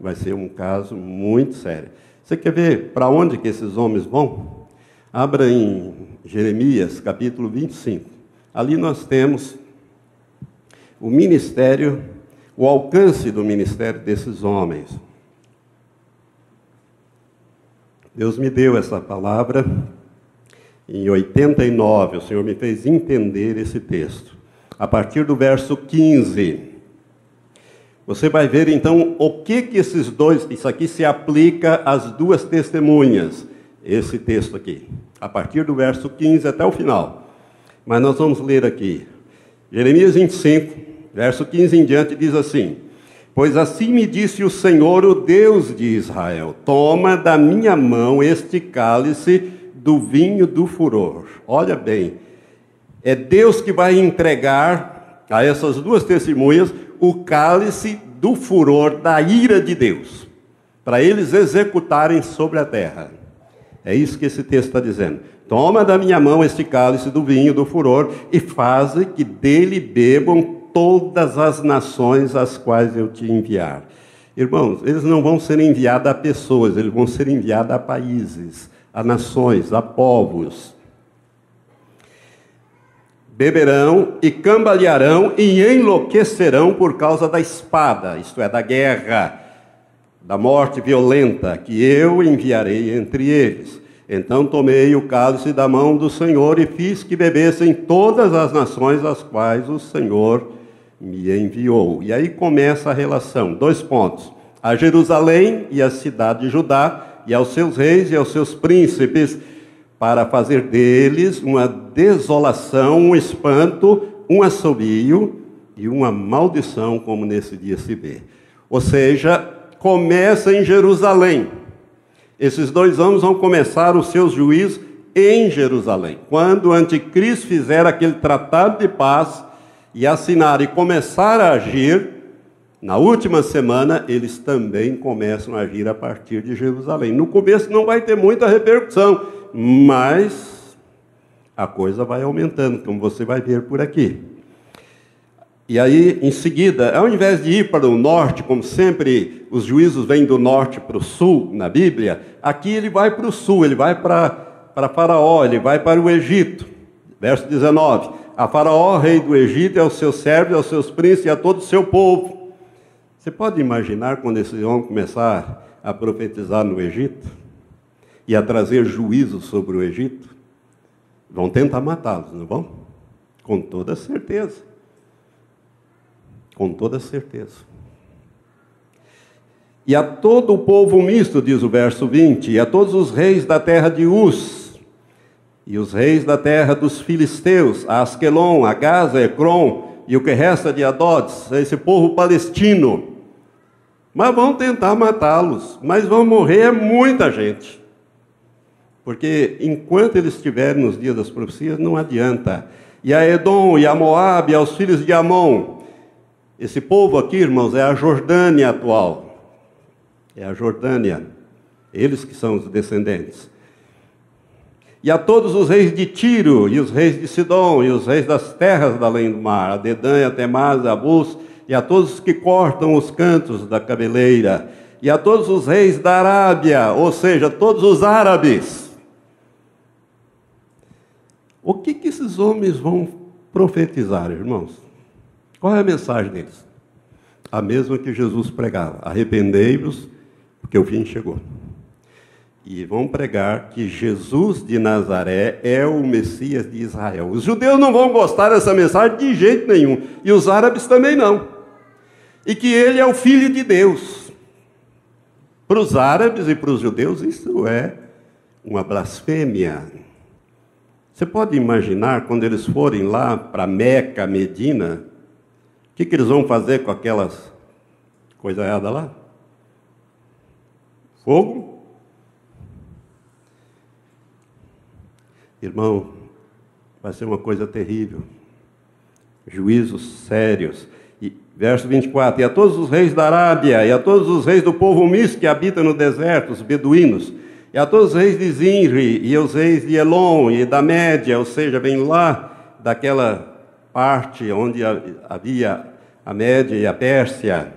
vai ser um caso muito sério. Você quer ver para onde que esses homens vão? Abra em Jeremias, capítulo 25. Ali nós temos o ministério, o alcance do ministério desses homens. Deus me deu essa palavra em 89, o Senhor me fez entender esse texto. A partir do verso 15, você vai ver então o que esses dois, isso aqui se aplica às duas testemunhas, esse texto aqui, a partir do verso 15 até o final. Mas nós vamos ler aqui, Jeremias 25, verso 15 em diante, diz assim: pois assim me disse o Senhor, o Deus de Israel, toma da minha mão este cálice do vinho do furor. Olha bem, é Deus que vai entregar a essas duas testemunhas o cálice do furor da ira de Deus, para eles executarem sobre a terra. É isso que esse texto está dizendo. Toma da minha mão este cálice do vinho do furor e faze que dele bebam todas as nações às quais eu te enviar. Irmãos, eles não vão ser enviados a pessoas, eles vão ser enviados a países, a nações, a povos. Beberão e cambalearão e enlouquecerão por causa da espada, isto é, da guerra, da morte violenta, que eu enviarei entre eles. Então tomei o cálice da mão do Senhor e fiz que bebessem todas as nações às quais o Senhor me enviou. E aí começa a relação, 2 pontos. A Jerusalém e a cidade de Judá, e aos seus reis e aos seus príncipes, para fazer deles uma desolação, um espanto, um assobio e uma maldição, como nesse dia se vê. Ou seja, começa em Jerusalém. Esses 2 homens vão começar os seus juízos em Jerusalém. Quando o anticristo fizer aquele tratado de paz e assinar e começar a agir, na última semana, eles também começam a agir a partir de Jerusalém. No começo não vai ter muita repercussão, mas a coisa vai aumentando, como você vai ver por aqui. E aí, em seguida, ao invés de ir para o norte, como sempre os juízos vêm do norte para o sul na Bíblia, aqui ele vai para o sul, ele vai para Faraó, ele vai para o Egito. Verso 19, a Faraó, rei do Egito, e aos seus servos, aos seus príncipes e a todo o seu povo. Você pode imaginar quando esse homem começar a profetizar no Egito e a trazer juízo sobre o Egito? Vão tentar matá-los, não vão? Com toda certeza. Com toda certeza. E a todo o povo misto, diz o verso 20, e a todos os reis da terra de Uz, e os reis da terra dos filisteus, a Asquelon, a Gaza, Ecrom, e o que resta de Adotes, esse povo palestino. Mas vão tentar matá-los, mas vão morrer muita gente. Porque enquanto eles estiverem nos dias das profecias, não adianta. E a Edom, e a Moabe, e aos filhos de Amon. Esse povo aqui, irmãos, é a Jordânia atual. É a Jordânia. Eles que são os descendentes. E a todos os reis de Tiro, e os reis de Sidom, e os reis das terras da além do mar, a Dedã, a Temaz, a Bus, e a todos os que cortam os cantos da cabeleira, e a todos os reis da Arábia, ou seja, todos os árabes. O que esses homens vão profetizar, irmãos? Qual é a mensagem deles? A mesma que Jesus pregava: arrependei-vos, porque o fim chegou. E vão pregar que Jesus de Nazaré é o Messias de Israel. Os judeus não vão gostar dessa mensagem de jeito nenhum, e os árabes também não. E que ele é o Filho de Deus. Para os árabes e para os judeus, isso é uma blasfêmia. Você pode imaginar quando eles forem lá para Meca, Medina, o que eles vão fazer com aquelas coisaiadas lá? Fogo? Irmão, vai ser uma coisa terrível. Juízos sérios. E, verso 24, e a todos os reis da Arábia, e a todos os reis do povo misto que habita no deserto, os beduínos, e a todos os reis de Zinri, e os reis de Elon, e da Média, ou seja, bem lá daquela parte onde havia a Média e a Pérsia,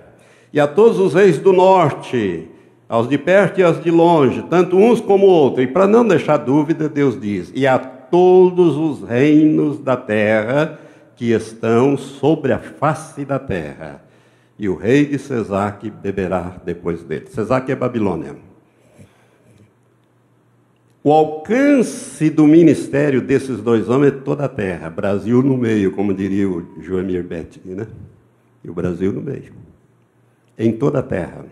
e a todos os reis do norte, aos de perto e aos de longe, tanto uns como outros. E para não deixar dúvida, Deus diz, e a todos os reinos da terra que estão sobre a face da terra, e o rei de Cesaque beberá depois dele. Cesaque é Babilônia. O alcance do ministério desses dois homens é toda a terra. Brasil no meio, como diria o Joemir Betti, né? E o Brasil no meio. Em toda a terra.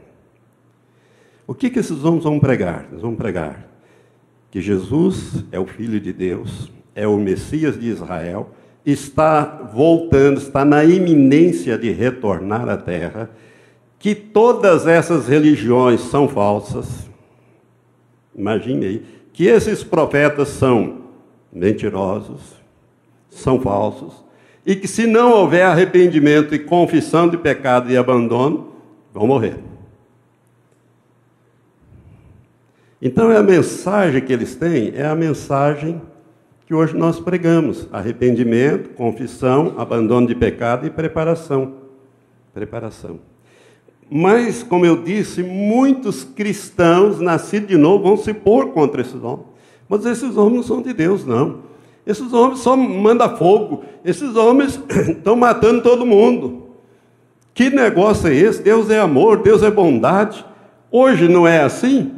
O que esses homens vão pregar? Eles vão pregar que Jesus é o Filho de Deus, é o Messias de Israel, está voltando, está na iminência de retornar à terra, que todas essas religiões são falsas. Imagine aí. Que esses profetas são mentirosos, são falsos, e que se não houver arrependimento e confissão de pecado e abandono, vão morrer. Então a mensagem que eles têm é a mensagem que hoje nós pregamos: arrependimento, confissão, abandono de pecado e preparação. Preparação. Mas, como eu disse, muitos cristãos nascidos de novo vão se pôr contra esses homens. Mas esses homens não são de Deus, não. Esses homens só mandam fogo. Esses homens estão matando todo mundo. Que negócio é esse? Deus é amor, Deus é bondade. Hoje não é assim?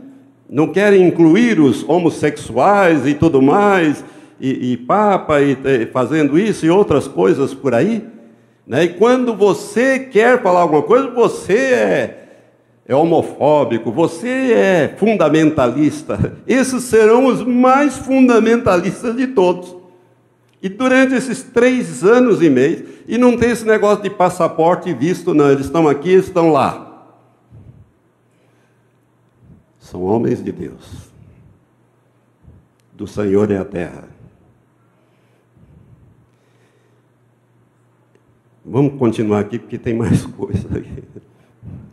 Não querem incluir os homossexuais e tudo mais, e papa, e fazendo isso e outras coisas por aí? E quando você quer falar alguma coisa, você é homofóbico, você é fundamentalista. Esses serão os mais fundamentalistas de todos. E durante esses 3 anos e meio, e não tem esse negócio de passaporte e visto, não. Eles estão aqui, eles estão lá. São homens de Deus. Do Senhor é a terra. Vamos continuar aqui, porque tem mais coisa aqui.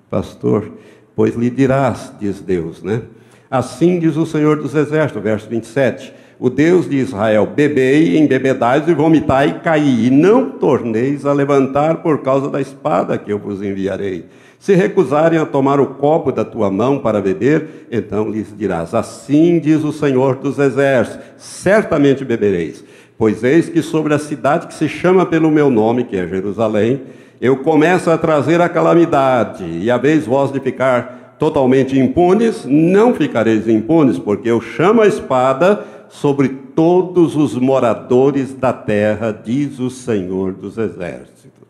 Pastor, pois lhe dirás, diz Deus, né? Assim diz o Senhor dos Exércitos, verso 27, o Deus de Israel, bebei, embebedais e vomitai e caí, e não torneis a levantar por causa da espada que eu vos enviarei. Se recusarem a tomar o copo da tua mão para beber, então lhes dirás, assim diz o Senhor dos Exércitos, certamente bebereis. Pois eis que sobre a cidade que se chama pelo meu nome, que é Jerusalém, eu começo a trazer a calamidade, e a vez vós de ficar totalmente impunes, não ficareis impunes, porque eu chamo a espada sobre todos os moradores da terra, diz o Senhor dos Exércitos.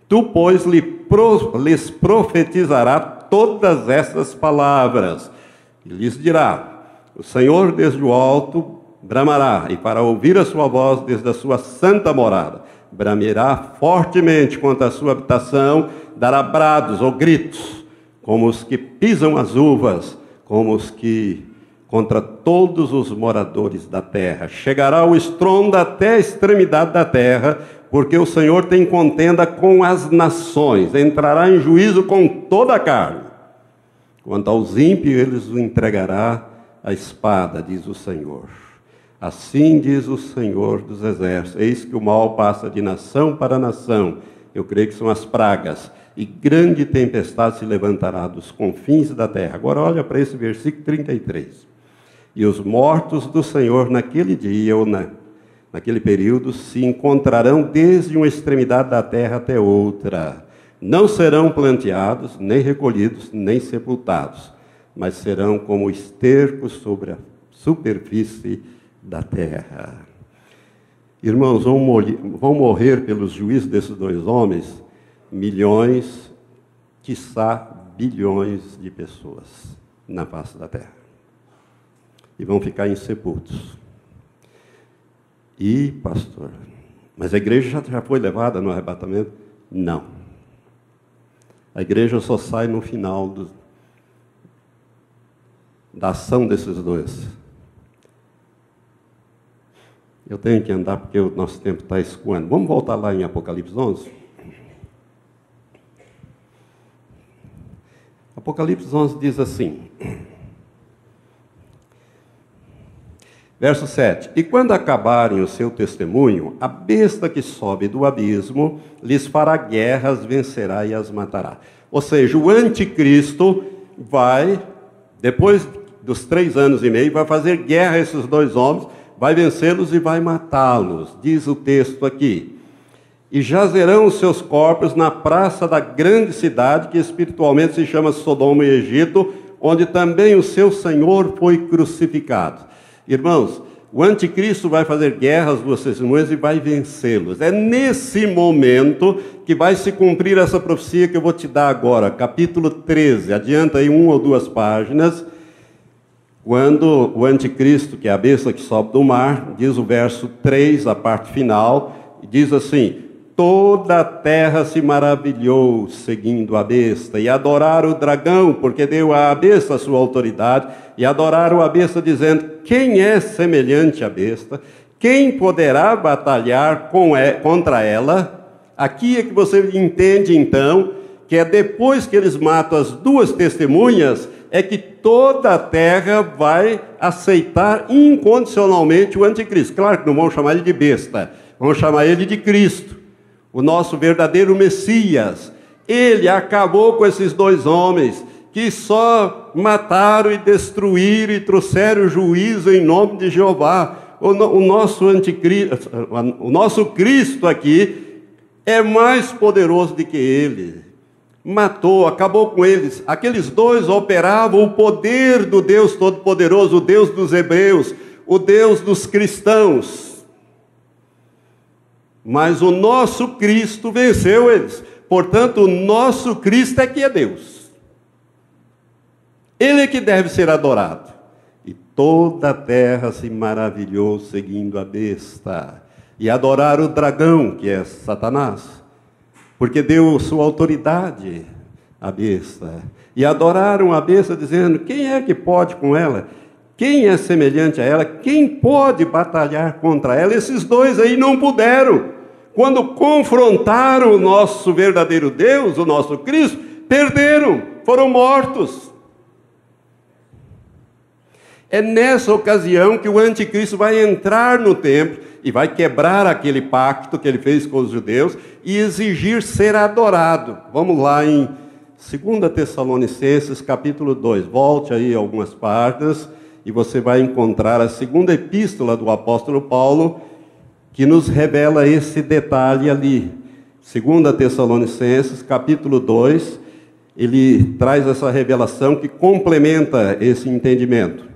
Tu, pois, lhes profetizará todas essas palavras, e lhes dirá, o Senhor desde o alto bramará, e para ouvir a sua voz desde a sua santa morada, bramirá fortemente contra a sua habitação, dará brados ou gritos, como os que pisam as uvas, como os que contra todos os moradores da terra. Chegará o estrondo até a extremidade da terra, porque o Senhor tem contenda com as nações, entrará em juízo com toda a carne. Quanto aos ímpios, eles o entregará à espada, diz o Senhor. Assim diz o Senhor dos Exércitos, eis que o mal passa de nação para nação, eu creio que são as pragas, e grande tempestade se levantará dos confins da terra. Agora olha para esse versículo 33. E os mortos do Senhor naquele dia, ou naquele período, se encontrarão desde uma extremidade da terra até outra. Não serão planteados, nem recolhidos, nem sepultados, mas serão como estercos sobre a superfície da terra. Irmãos, vão morrer pelos juízos desses dois homens milhões, quiçá bilhões de pessoas na face da terra. e vão ficar insepultos. E, pastor, mas a igreja já foi levada no arrebatamento? Não. A igreja só sai no final da ação desses dois. Eu tenho que andar porque o nosso tempo está escoando. Vamos voltar lá em Apocalipse 11? Apocalipse 11 diz assim, verso 7, e quando acabarem o seu testemunho, a besta que sobe do abismo lhes fará guerras, vencerá e as matará. Ou seja, o anticristo vai, depois dos 3 anos e meio, vai fazer guerra a esses dois homens, vai vencê-los e vai matá-los, diz o texto aqui. E jazerão os seus corpos na praça da grande cidade, que espiritualmente se chama Sodoma e Egito, onde também o seu Senhor foi crucificado. Irmãos, o anticristo vai fazer guerra às duas testemunhas e vai vencê-los. É nesse momento que vai se cumprir essa profecia que eu vou te dar agora, capítulo 13, adianta aí 1 ou 2 páginas, quando o anticristo, que é a besta que sobe do mar, diz o verso 3, a parte final, diz assim, toda a terra se maravilhou seguindo a besta, e adoraram o dragão, porque deu à besta a sua autoridade, e adoraram a besta, dizendo, quem é semelhante à besta? Quem poderá batalhar contra ela? Aqui é que você entende, então, que é depois que eles matam as duas testemunhas, é que toda a terra vai aceitar incondicionalmente o anticristo. Claro que não vão chamar ele de besta, vão chamar ele de Cristo, o nosso verdadeiro Messias. Ele acabou com esses dois homens que só mataram e destruíram e trouxeram juízo em nome de Jeová. O nosso anticristo, o nosso Cristo aqui é mais poderoso do que ele. Matou, acabou com eles. Aqueles dois operavam o poder do Deus Todo-Poderoso, o Deus dos hebreus, o Deus dos cristãos. Mas o nosso Cristo venceu eles. Portanto, o nosso Cristo é que é Deus. Ele é que deve ser adorado. E toda a terra se maravilhou seguindo a besta. E adoraram o dragão, que é Satanás, porque deu sua autoridade à besta. E adoraram a besta, dizendo, quem é que pode com ela? Quem é semelhante a ela? Quem pode batalhar contra ela? Esses dois aí não puderam. Quando confrontaram o nosso verdadeiro Deus, o nosso Cristo, perderam, foram mortos. É nessa ocasião que o anticristo vai entrar no templo e vai quebrar aquele pacto que ele fez com os judeus e exigir ser adorado. Vamos lá em 2 Tessalonicenses, capítulo 2. Volte aí algumas páginas e você vai encontrar a segunda epístola do apóstolo Paulo, que nos revela esse detalhe ali. 2 Tessalonicenses, capítulo 2, ele traz essa revelação que complementa esse entendimento.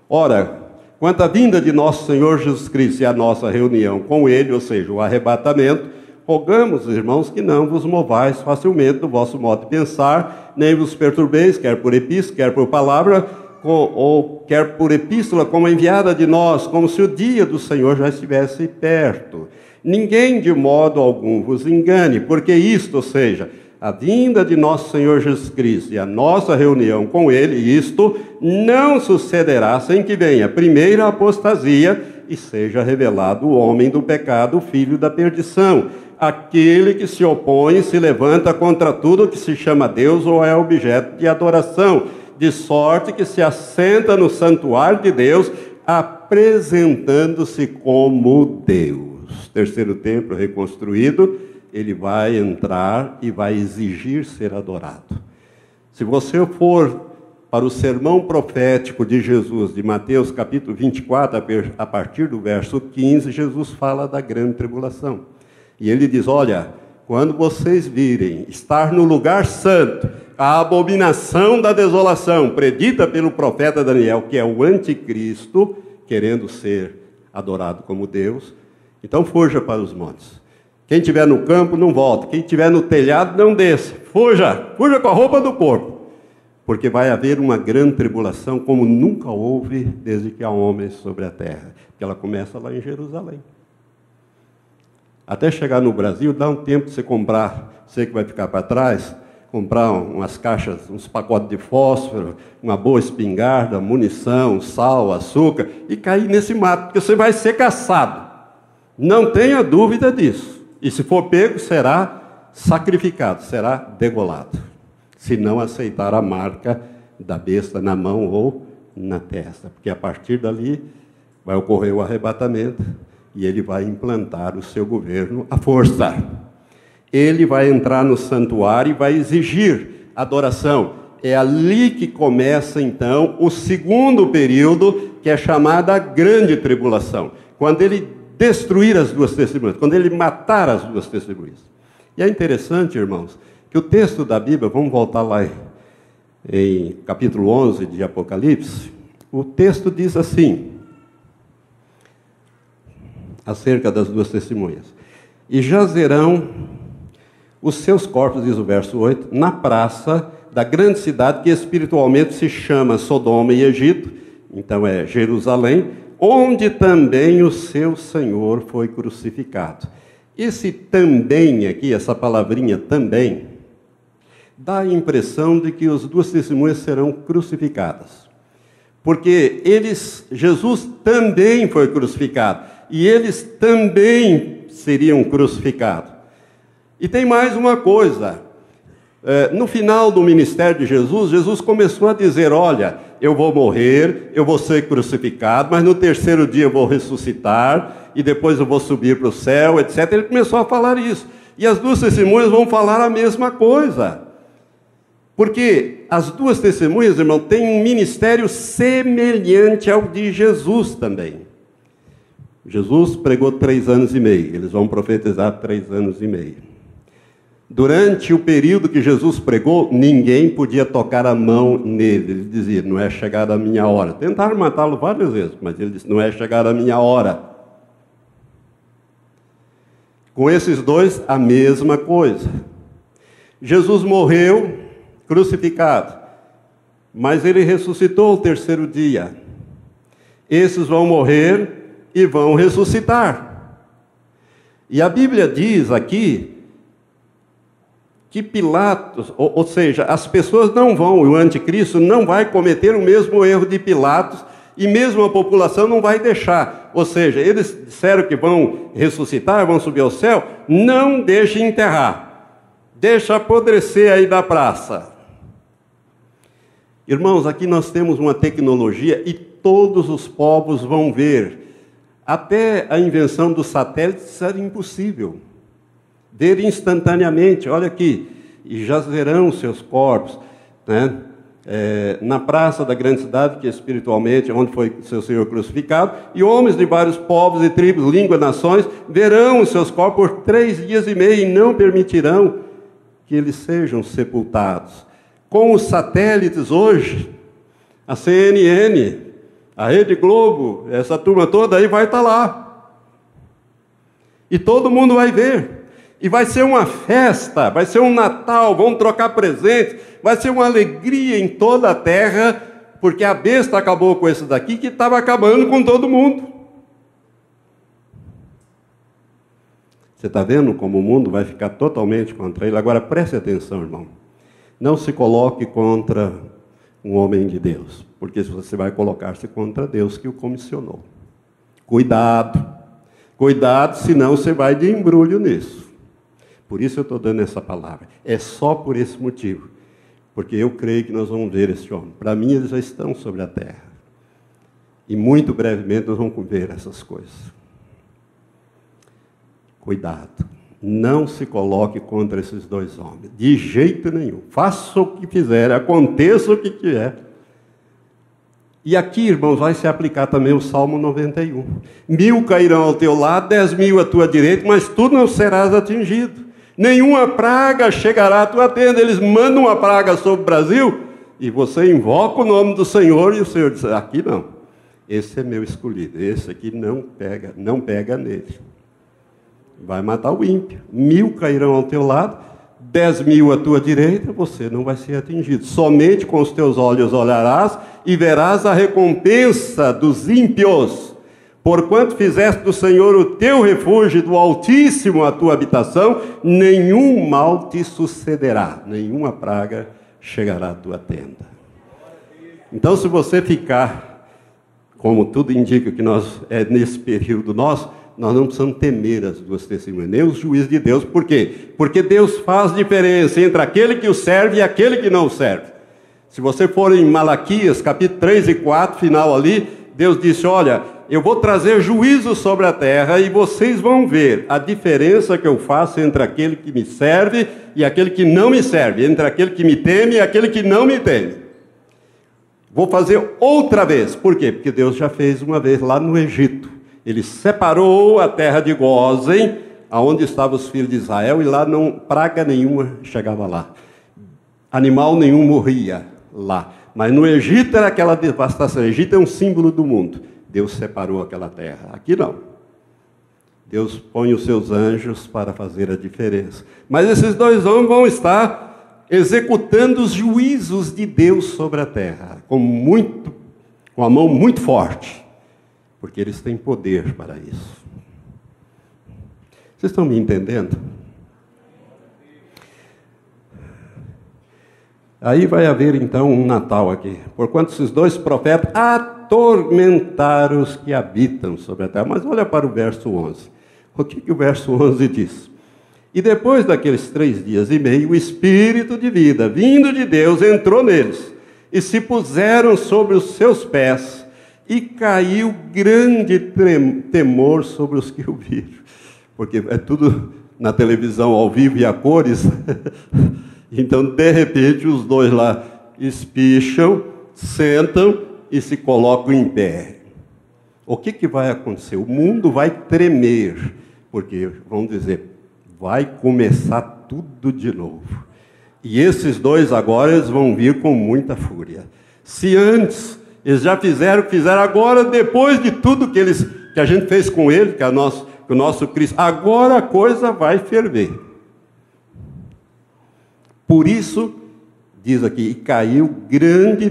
Ora, quanto à vinda de nosso Senhor Jesus Cristo e a nossa reunião com Ele, ou seja, o arrebatamento, rogamos, irmãos, que não vos movais facilmente do vosso modo de pensar, nem vos perturbeis, quer por epístola, quer por palavra, ou quer por epístola como enviada de nós, como se o dia do Senhor já estivesse perto. Ninguém de modo algum vos engane, porque isto, ou seja, a vinda de nosso Senhor Jesus Cristo e a nossa reunião com Ele, isto não sucederá sem que venha primeiro a apostasia e seja revelado o homem do pecado, o filho da perdição, aquele que se opõe e se levanta contra tudo que se chama Deus ou é objeto de adoração, de sorte que se assenta no santuário de Deus, apresentando-se como Deus. Terceiro templo reconstruído, ele vai entrar e vai exigir ser adorado. Se você for para o sermão profético de Jesus, de Mateus capítulo 24, a partir do verso 15, Jesus fala da grande tribulação. E ele diz, olha, quando vocês virem estar no lugar santo, a abominação da desolação, predita pelo profeta Daniel, que é o anticristo, querendo ser adorado como Deus, então fuja para os montes. Quem estiver no campo, não volta. Quem estiver no telhado, não desça. Fuja com a roupa do corpo. Porque vai haver uma grande tribulação como nunca houve desde que há homens sobre a terra. Que ela começa lá em Jerusalém. Até chegar no Brasil, dá um tempo de você comprar, você que vai ficar para trás, comprar umas caixas, uns pacotes de fósforo, uma boa espingarda, munição, sal, açúcar, e cair nesse mato, porque você vai ser caçado. Não tenha dúvida disso. E se for pego, será sacrificado, será degolado. Se não aceitar a marca da besta na mão ou na testa. Porque a partir dali vai ocorrer o arrebatamento e ele vai implantar o seu governo à força. Ele vai entrar no santuário e vai exigir adoração. É ali que começa, então, o segundo período, que é chamada Grande Tribulação. Quando ele destruir as duas testemunhas, quando ele matar as duas testemunhas. E é interessante, irmãos, que o texto da Bíblia, vamos voltar lá em capítulo 11 de Apocalipse, o texto diz assim, acerca das duas testemunhas: e jazerão os seus corpos, diz o verso 8, na praça da grande cidade que espiritualmente se chama Sodoma e Egito, então é Jerusalém, onde também o seu Senhor foi crucificado. Esse também aqui, essa palavrinha também, dá a impressão de que as duas testemunhas serão crucificadas. Porque Jesus também foi crucificado, e eles também seriam crucificados. E tem mais uma coisa, no final do ministério de Jesus, Jesus começou a dizer, olha, eu vou morrer, eu vou ser crucificado, mas no terceiro dia eu vou ressuscitar, e depois eu vou subir para o céu, etc. Ele começou a falar isso. E as duas testemunhas vão falar a mesma coisa. Porque as duas testemunhas, irmão, têm um ministério semelhante ao de Jesus também. Jesus pregou 3 anos e meio, eles vão profetizar 3 anos e meio. Durante o período que Jesus pregou, ninguém podia tocar a mão nele. Ele dizia, não é chegada a minha hora. Tentaram matá-lo várias vezes, mas ele disse, não é chegada a minha hora. Com esses dois, a mesma coisa. Jesus morreu crucificado, mas ele ressuscitou o terceiro dia. Esses vão morrer e vão ressuscitar. E a Bíblia diz aqui que Pilatos, ou seja, as pessoas não vão, o anticristo não vai cometer o mesmo erro de Pilatos, e mesmo a população não vai deixar. Ou seja, eles disseram que vão ressuscitar, vão subir ao céu, não deixe enterrar, deixa apodrecer aí da praça. Irmãos, aqui nós temos uma tecnologia e todos os povos vão ver. Até a invenção dos satélites era impossível. Ver instantaneamente, olha aqui, e jazerão seus corpos, né? Na praça da grande cidade, que espiritualmente, onde foi seu Senhor crucificado, e homens de vários povos e tribos, línguas, nações, verão os seus corpos por 3 dias e meio, e não permitirão que eles sejam sepultados. Com os satélites hoje, a CNN, a Rede Globo, essa turma toda aí vai estar lá. E todo mundo vai ver. E vai ser uma festa, vai ser um Natal, vão trocar presentes, vai ser uma alegria em toda a terra, porque a besta acabou com esse daqui que estava acabando com todo mundo. Você está vendo como o mundo vai ficar totalmente contra ele? Agora preste atenção, irmão. Não se coloque contra um homem de Deus, porque você vai colocar-se contra Deus que o comissionou. Cuidado, cuidado, senão você vai de embrulho nisso. Por isso eu estou dando essa palavra. É só por esse motivo. Porque eu creio que nós vamos ver esse homem. Para mim, eles já estão sobre a terra. E muito brevemente nós vamos ver essas coisas. Cuidado. Não se coloque contra esses 2 homens. De jeito nenhum. Faça o que fizer, aconteça o que quiser. E aqui, irmãos, vai se aplicar também o Salmo 91. 1000 cairão ao teu lado, 10.000 à tua direita, mas tu não serás atingido. Nenhuma praga chegará à tua tenda. Eles mandam uma praga sobre o Brasil e você invoca o nome do Senhor e o Senhor diz, aqui não. Esse é meu escolhido. Esse aqui não pega nele. Vai matar o ímpio. 1000 cairão ao teu lado, 10.000 à tua direita, você não vai ser atingido. Somente com os teus olhos olharás e verás a recompensa dos ímpios. Porquanto fizeste do Senhor o teu refúgio, do Altíssimo a tua habitação, nenhum mal te sucederá, nenhuma praga chegará à tua tenda. Então, se você ficar, como tudo indica que nesse período nós não precisamos temer as duas testemunhas, nem os juízes de Deus. Por quê? Porque Deus faz diferença entre aquele que o serve e aquele que não o serve. Se você for em Malaquias, capítulo 3 e 4, final ali, Deus disse, olha, eu vou trazer juízo sobre a terra e vocês vão ver a diferença que eu faço entre aquele que me serve e aquele que não me serve, entre aquele que me teme e aquele que não me teme. Vou fazer outra vez. Por quê? Porque Deus já fez uma vez lá no Egito. Ele separou a terra de Gósen, aonde estavam os filhos de Israel, e lá não praga nenhuma chegava lá. Animal nenhum morria lá. Mas no Egito era aquela devastação. O Egito é um símbolo do mundo. Deus separou aquela terra. Aqui não. Deus põe os seus anjos para fazer a diferença. Mas esses dois homens vão estar executando os juízos de Deus sobre a terra, com a mão muito forte, porque eles têm poder para isso. Vocês estão me entendendo? Aí vai haver então um Natal aqui. Porquanto esses dois profetas atormentaram os que habitam sobre a terra. Mas olha para o verso 11. O que o verso 11 diz? E depois daqueles 3 dias e meio, o Espírito de vida, vindo de Deus, entrou neles. E se puseram sobre os seus pés. E caiu grande temor sobre os que o viram. Porque é tudo na televisão ao vivo e a cores. Então, de repente, os dois lá espicham, sentam e se colocam em pé. O que vai acontecer? O mundo vai tremer, porque, vamos dizer, vai começar tudo de novo. E esses dois agora, eles vão vir com muita fúria. Se antes, eles já fizeram agora, depois de tudo que a gente fez com ele, que o nosso Cristo, agora a coisa vai ferver. Por isso, diz aqui, e caiu grande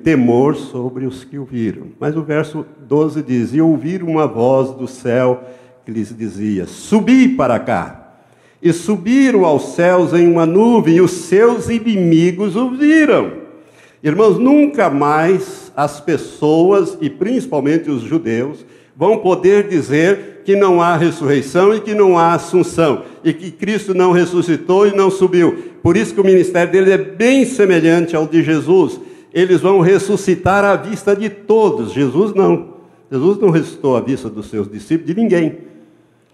temor sobre os que o viram. Mas o verso 12 diz, e ouviram uma voz do céu que lhes dizia, subi para cá. E subiram aos céus em uma nuvem, e os seus inimigos o viram. Irmãos, nunca mais as pessoas, e principalmente os judeus, vão poder dizer que não há ressurreição e que não há assunção, e que Cristo não ressuscitou e não subiu. Por isso que o ministério dele é bem semelhante ao de Jesus. Eles vão ressuscitar à vista de todos. Jesus não. Jesus não ressuscitou à vista dos seus discípulos, de ninguém.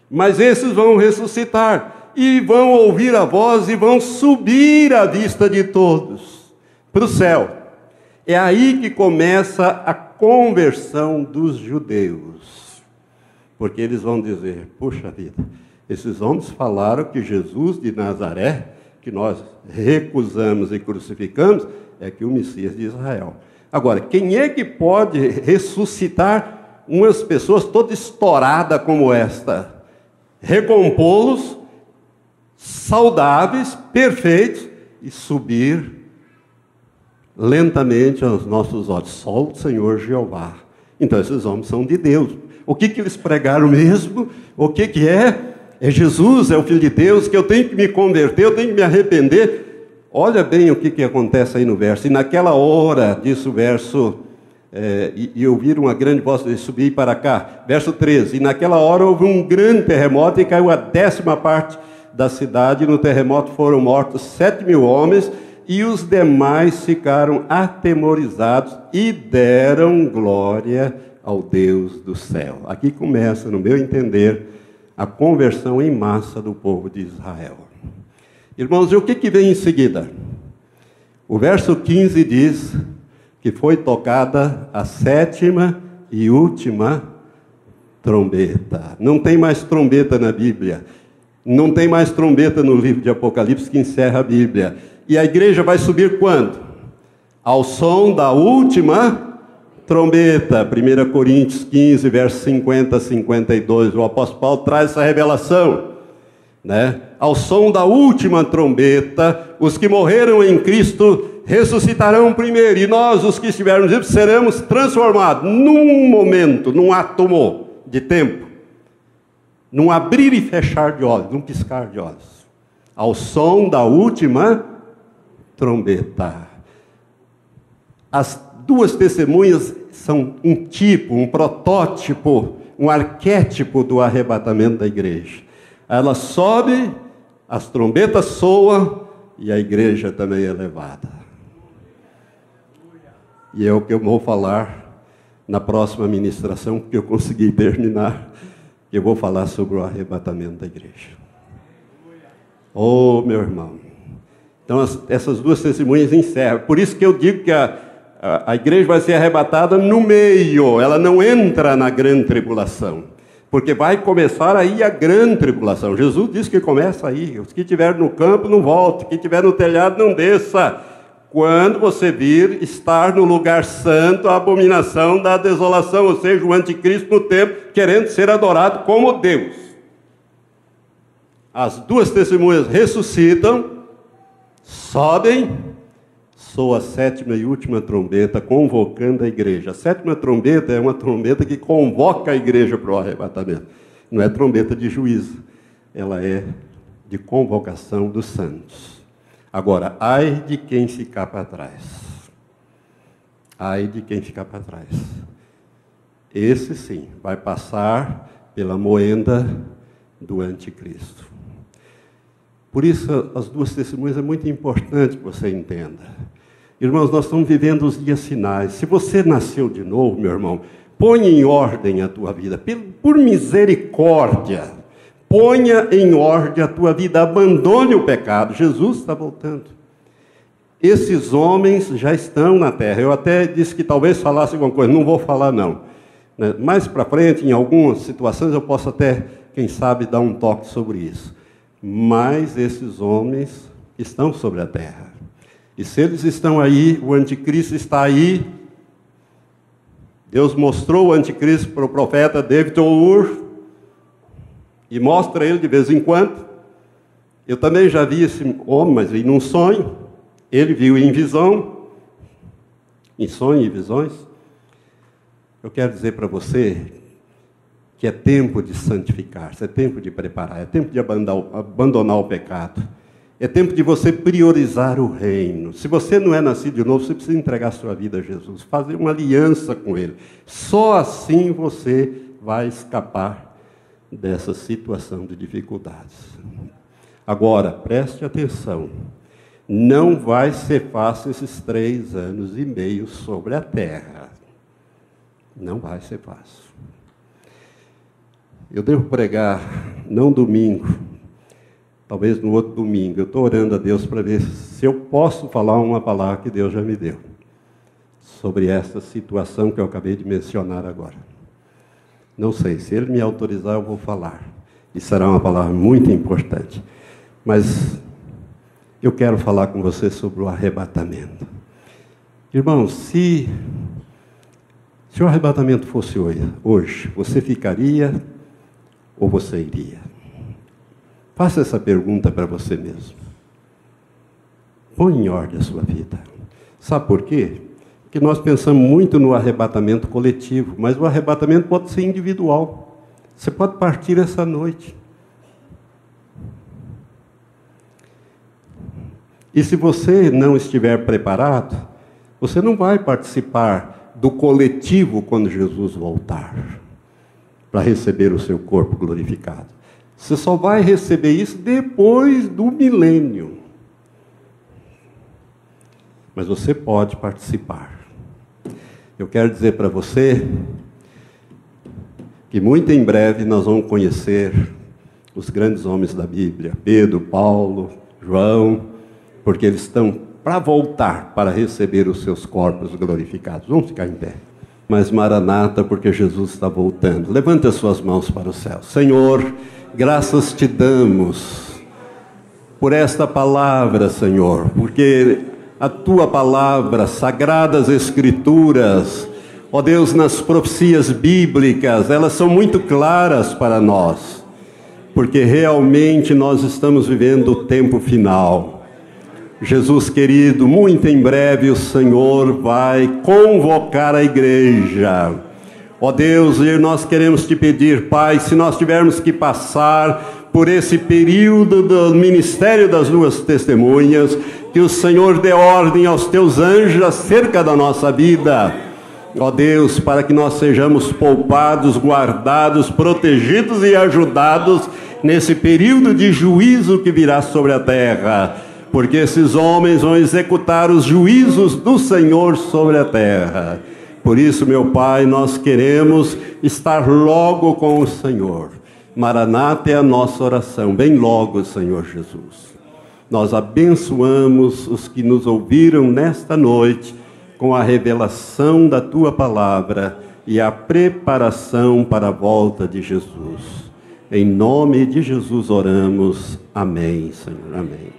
Mas esses vão ressuscitar, e vão ouvir a voz, e vão subir à vista de todos, para o céu. É aí que começa a conversão dos judeus. Porque eles vão dizer, puxa vida, esses homens falaram que Jesus de Nazaré, que nós recusamos e crucificamos, é que o Messias de Israel. Agora, quem é que pode ressuscitar umas pessoas toda estourada como esta? Recompô-los, saudáveis, perfeitos, e subir lentamente aos nossos olhos. Só o Senhor Jeová. Então esses homens são de Deus. O que eles pregaram mesmo? O que é? É Jesus, é o Filho de Deus, que eu tenho que me converter, eu tenho que me arrepender. Olha bem o que acontece aí no verso. E naquela hora, diz o verso, e ouviram uma grande voz de subir para cá. Verso 13. E naquela hora houve um grande terremoto e caiu a 10ª parte da cidade. No terremoto foram mortos 7.000 homens, e os demais ficaram atemorizados e deram glória ao Deus do céu. Aqui começa, no meu entender, a conversão em massa do povo de Israel. Irmãos, e o que vem em seguida? O verso 15 diz que foi tocada a 7ª e última trombeta. Não tem mais trombeta na Bíblia. Não tem mais trombeta no livro de Apocalipse, que encerra a Bíblia. E a igreja vai subir quando? Ao som da última trombeta. 1 Coríntios 15, versos 50 a 52. O apóstolo Paulo traz essa revelação. né? Ao som da última trombeta, os que morreram em Cristo ressuscitarão primeiro, e nós, os que estivermos vivos, seremos transformados num momento, num átomo de tempo, num abrir e fechar de olhos, num piscar de olhos, ao som da última trombeta. As duas testemunhas são um tipo, um protótipo, um arquétipo do arrebatamento da igreja. Ela sobe, as trombetas soam e a igreja também é levada. E é o que eu vou falar na próxima ministração, porque eu consegui terminar. Eu vou falar sobre o arrebatamento da igreja. Oh, meu irmão. Então, essas duas testemunhas encerram. Por isso que eu digo que a igreja vai ser arrebatada no meio. Ela não entra na grande tribulação. Porque vai começar aí a grande tribulação. Jesus disse que começa aí. Os que estiverem no campo, não volte. Quem estiver no telhado, não desça. Quando você vir estar no lugar santo, a abominação da desolação, ou seja, o anticristo no templo, querendo ser adorado como Deus. As duas testemunhas ressuscitam, sobem, soa a sétima e última trombeta, convocando a igreja. A sétima trombeta é uma trombeta que convoca a igreja para o arrebatamento. Não é trombeta de juízo, ela é de convocação dos santos. Agora, ai de quem ficar para trás. Ai de quem ficar para trás. Esse sim, vai passar pela moenda do anticristo. Por isso, as duas testemunhas é muito importante que você entenda. Irmãos, nós estamos vivendo os dias finais. Se você nasceu de novo, meu irmão, põe em ordem a tua vida. Por misericórdia. Ponha em ordem a tua vida, abandone o pecado. Jesus está voltando. Esses homens já estão na terra. Eu até disse que talvez falasse alguma coisa, não vou falar não. Mais para frente, em algumas situações, eu posso até, quem sabe, dar um toque sobre isso. Mas esses homens estão sobre a terra. E se eles estão aí, o anticristo está aí. Deus mostrou o anticristo para o profeta David O'Ur, e mostra ele de vez em quando. Eu também já vi esse homem, mas vi num sonho. Ele viu em visão, em sonho e visões. Eu quero dizer para você que é tempo de santificar-se, é tempo de preparar, é tempo de abandonar o pecado. É tempo de você priorizar o reino. Se você não é nascido de novo, você precisa entregar a sua vida a Jesus, fazer uma aliança com Ele. Só assim você vai escapar dessa situação de dificuldades. Agora, preste atenção, não vai ser fácil esses 3 anos e meio sobre a terra. Não vai ser fácil. Eu devo pregar, não domingo, talvez no outro domingo. Eu estou orando a Deus para ver se eu posso falar uma palavra que Deus já me deu, sobre essa situação que eu acabei de mencionar agora. Não sei, se Ele me autorizar, eu vou falar. E será uma palavra muito importante. Mas eu quero falar com você sobre o arrebatamento. Irmãos, se o arrebatamento fosse hoje, você ficaria ou você iria? Faça essa pergunta para você mesmo. Põe em ordem a sua vida. Sabe por quê? Porque nós pensamos muito no arrebatamento coletivo, mas o arrebatamento pode ser individual. Você pode partir essa noite. E se você não estiver preparado, você não vai participar do coletivo quando Jesus voltar, para receber o seu corpo glorificado. Você só vai receber isso depois do milênio. Mas você pode participar. Eu quero dizer para você que muito em breve nós vamos conhecer os grandes homens da Bíblia, Pedro, Paulo, João, porque eles estão para voltar para receber os seus corpos glorificados. Vamos ficar em pé. Mas Maranata, porque Jesus está voltando. Levante as suas mãos para o céu. Senhor, graças te damos por esta palavra, Senhor, porque a tua palavra, sagradas escrituras, ó Deus, nas profecias bíblicas, elas são muito claras para nós. porque realmente nós estamos vivendo o tempo final. Jesus querido, muito em breve o Senhor vai convocar a igreja. Ó Deus, nós queremos te pedir, Pai, se nós tivermos que passar por esse período do ministério das duas testemunhas, que o Senhor dê ordem aos teus anjos acerca da nossa vida. Ó Deus, para que nós sejamos poupados, guardados, protegidos e ajudados nesse período de juízo que virá sobre a terra, porque esses homens vão executar os juízos do Senhor sobre a terra. Por isso, meu Pai, nós queremos estar logo com o Senhor. Maranata é a nossa oração, bem logo, Senhor Jesus. Nós abençoamos os que nos ouviram nesta noite com a revelação da Tua Palavra e a preparação para a volta de Jesus. Em nome de Jesus oramos. Amém, Senhor. Amém.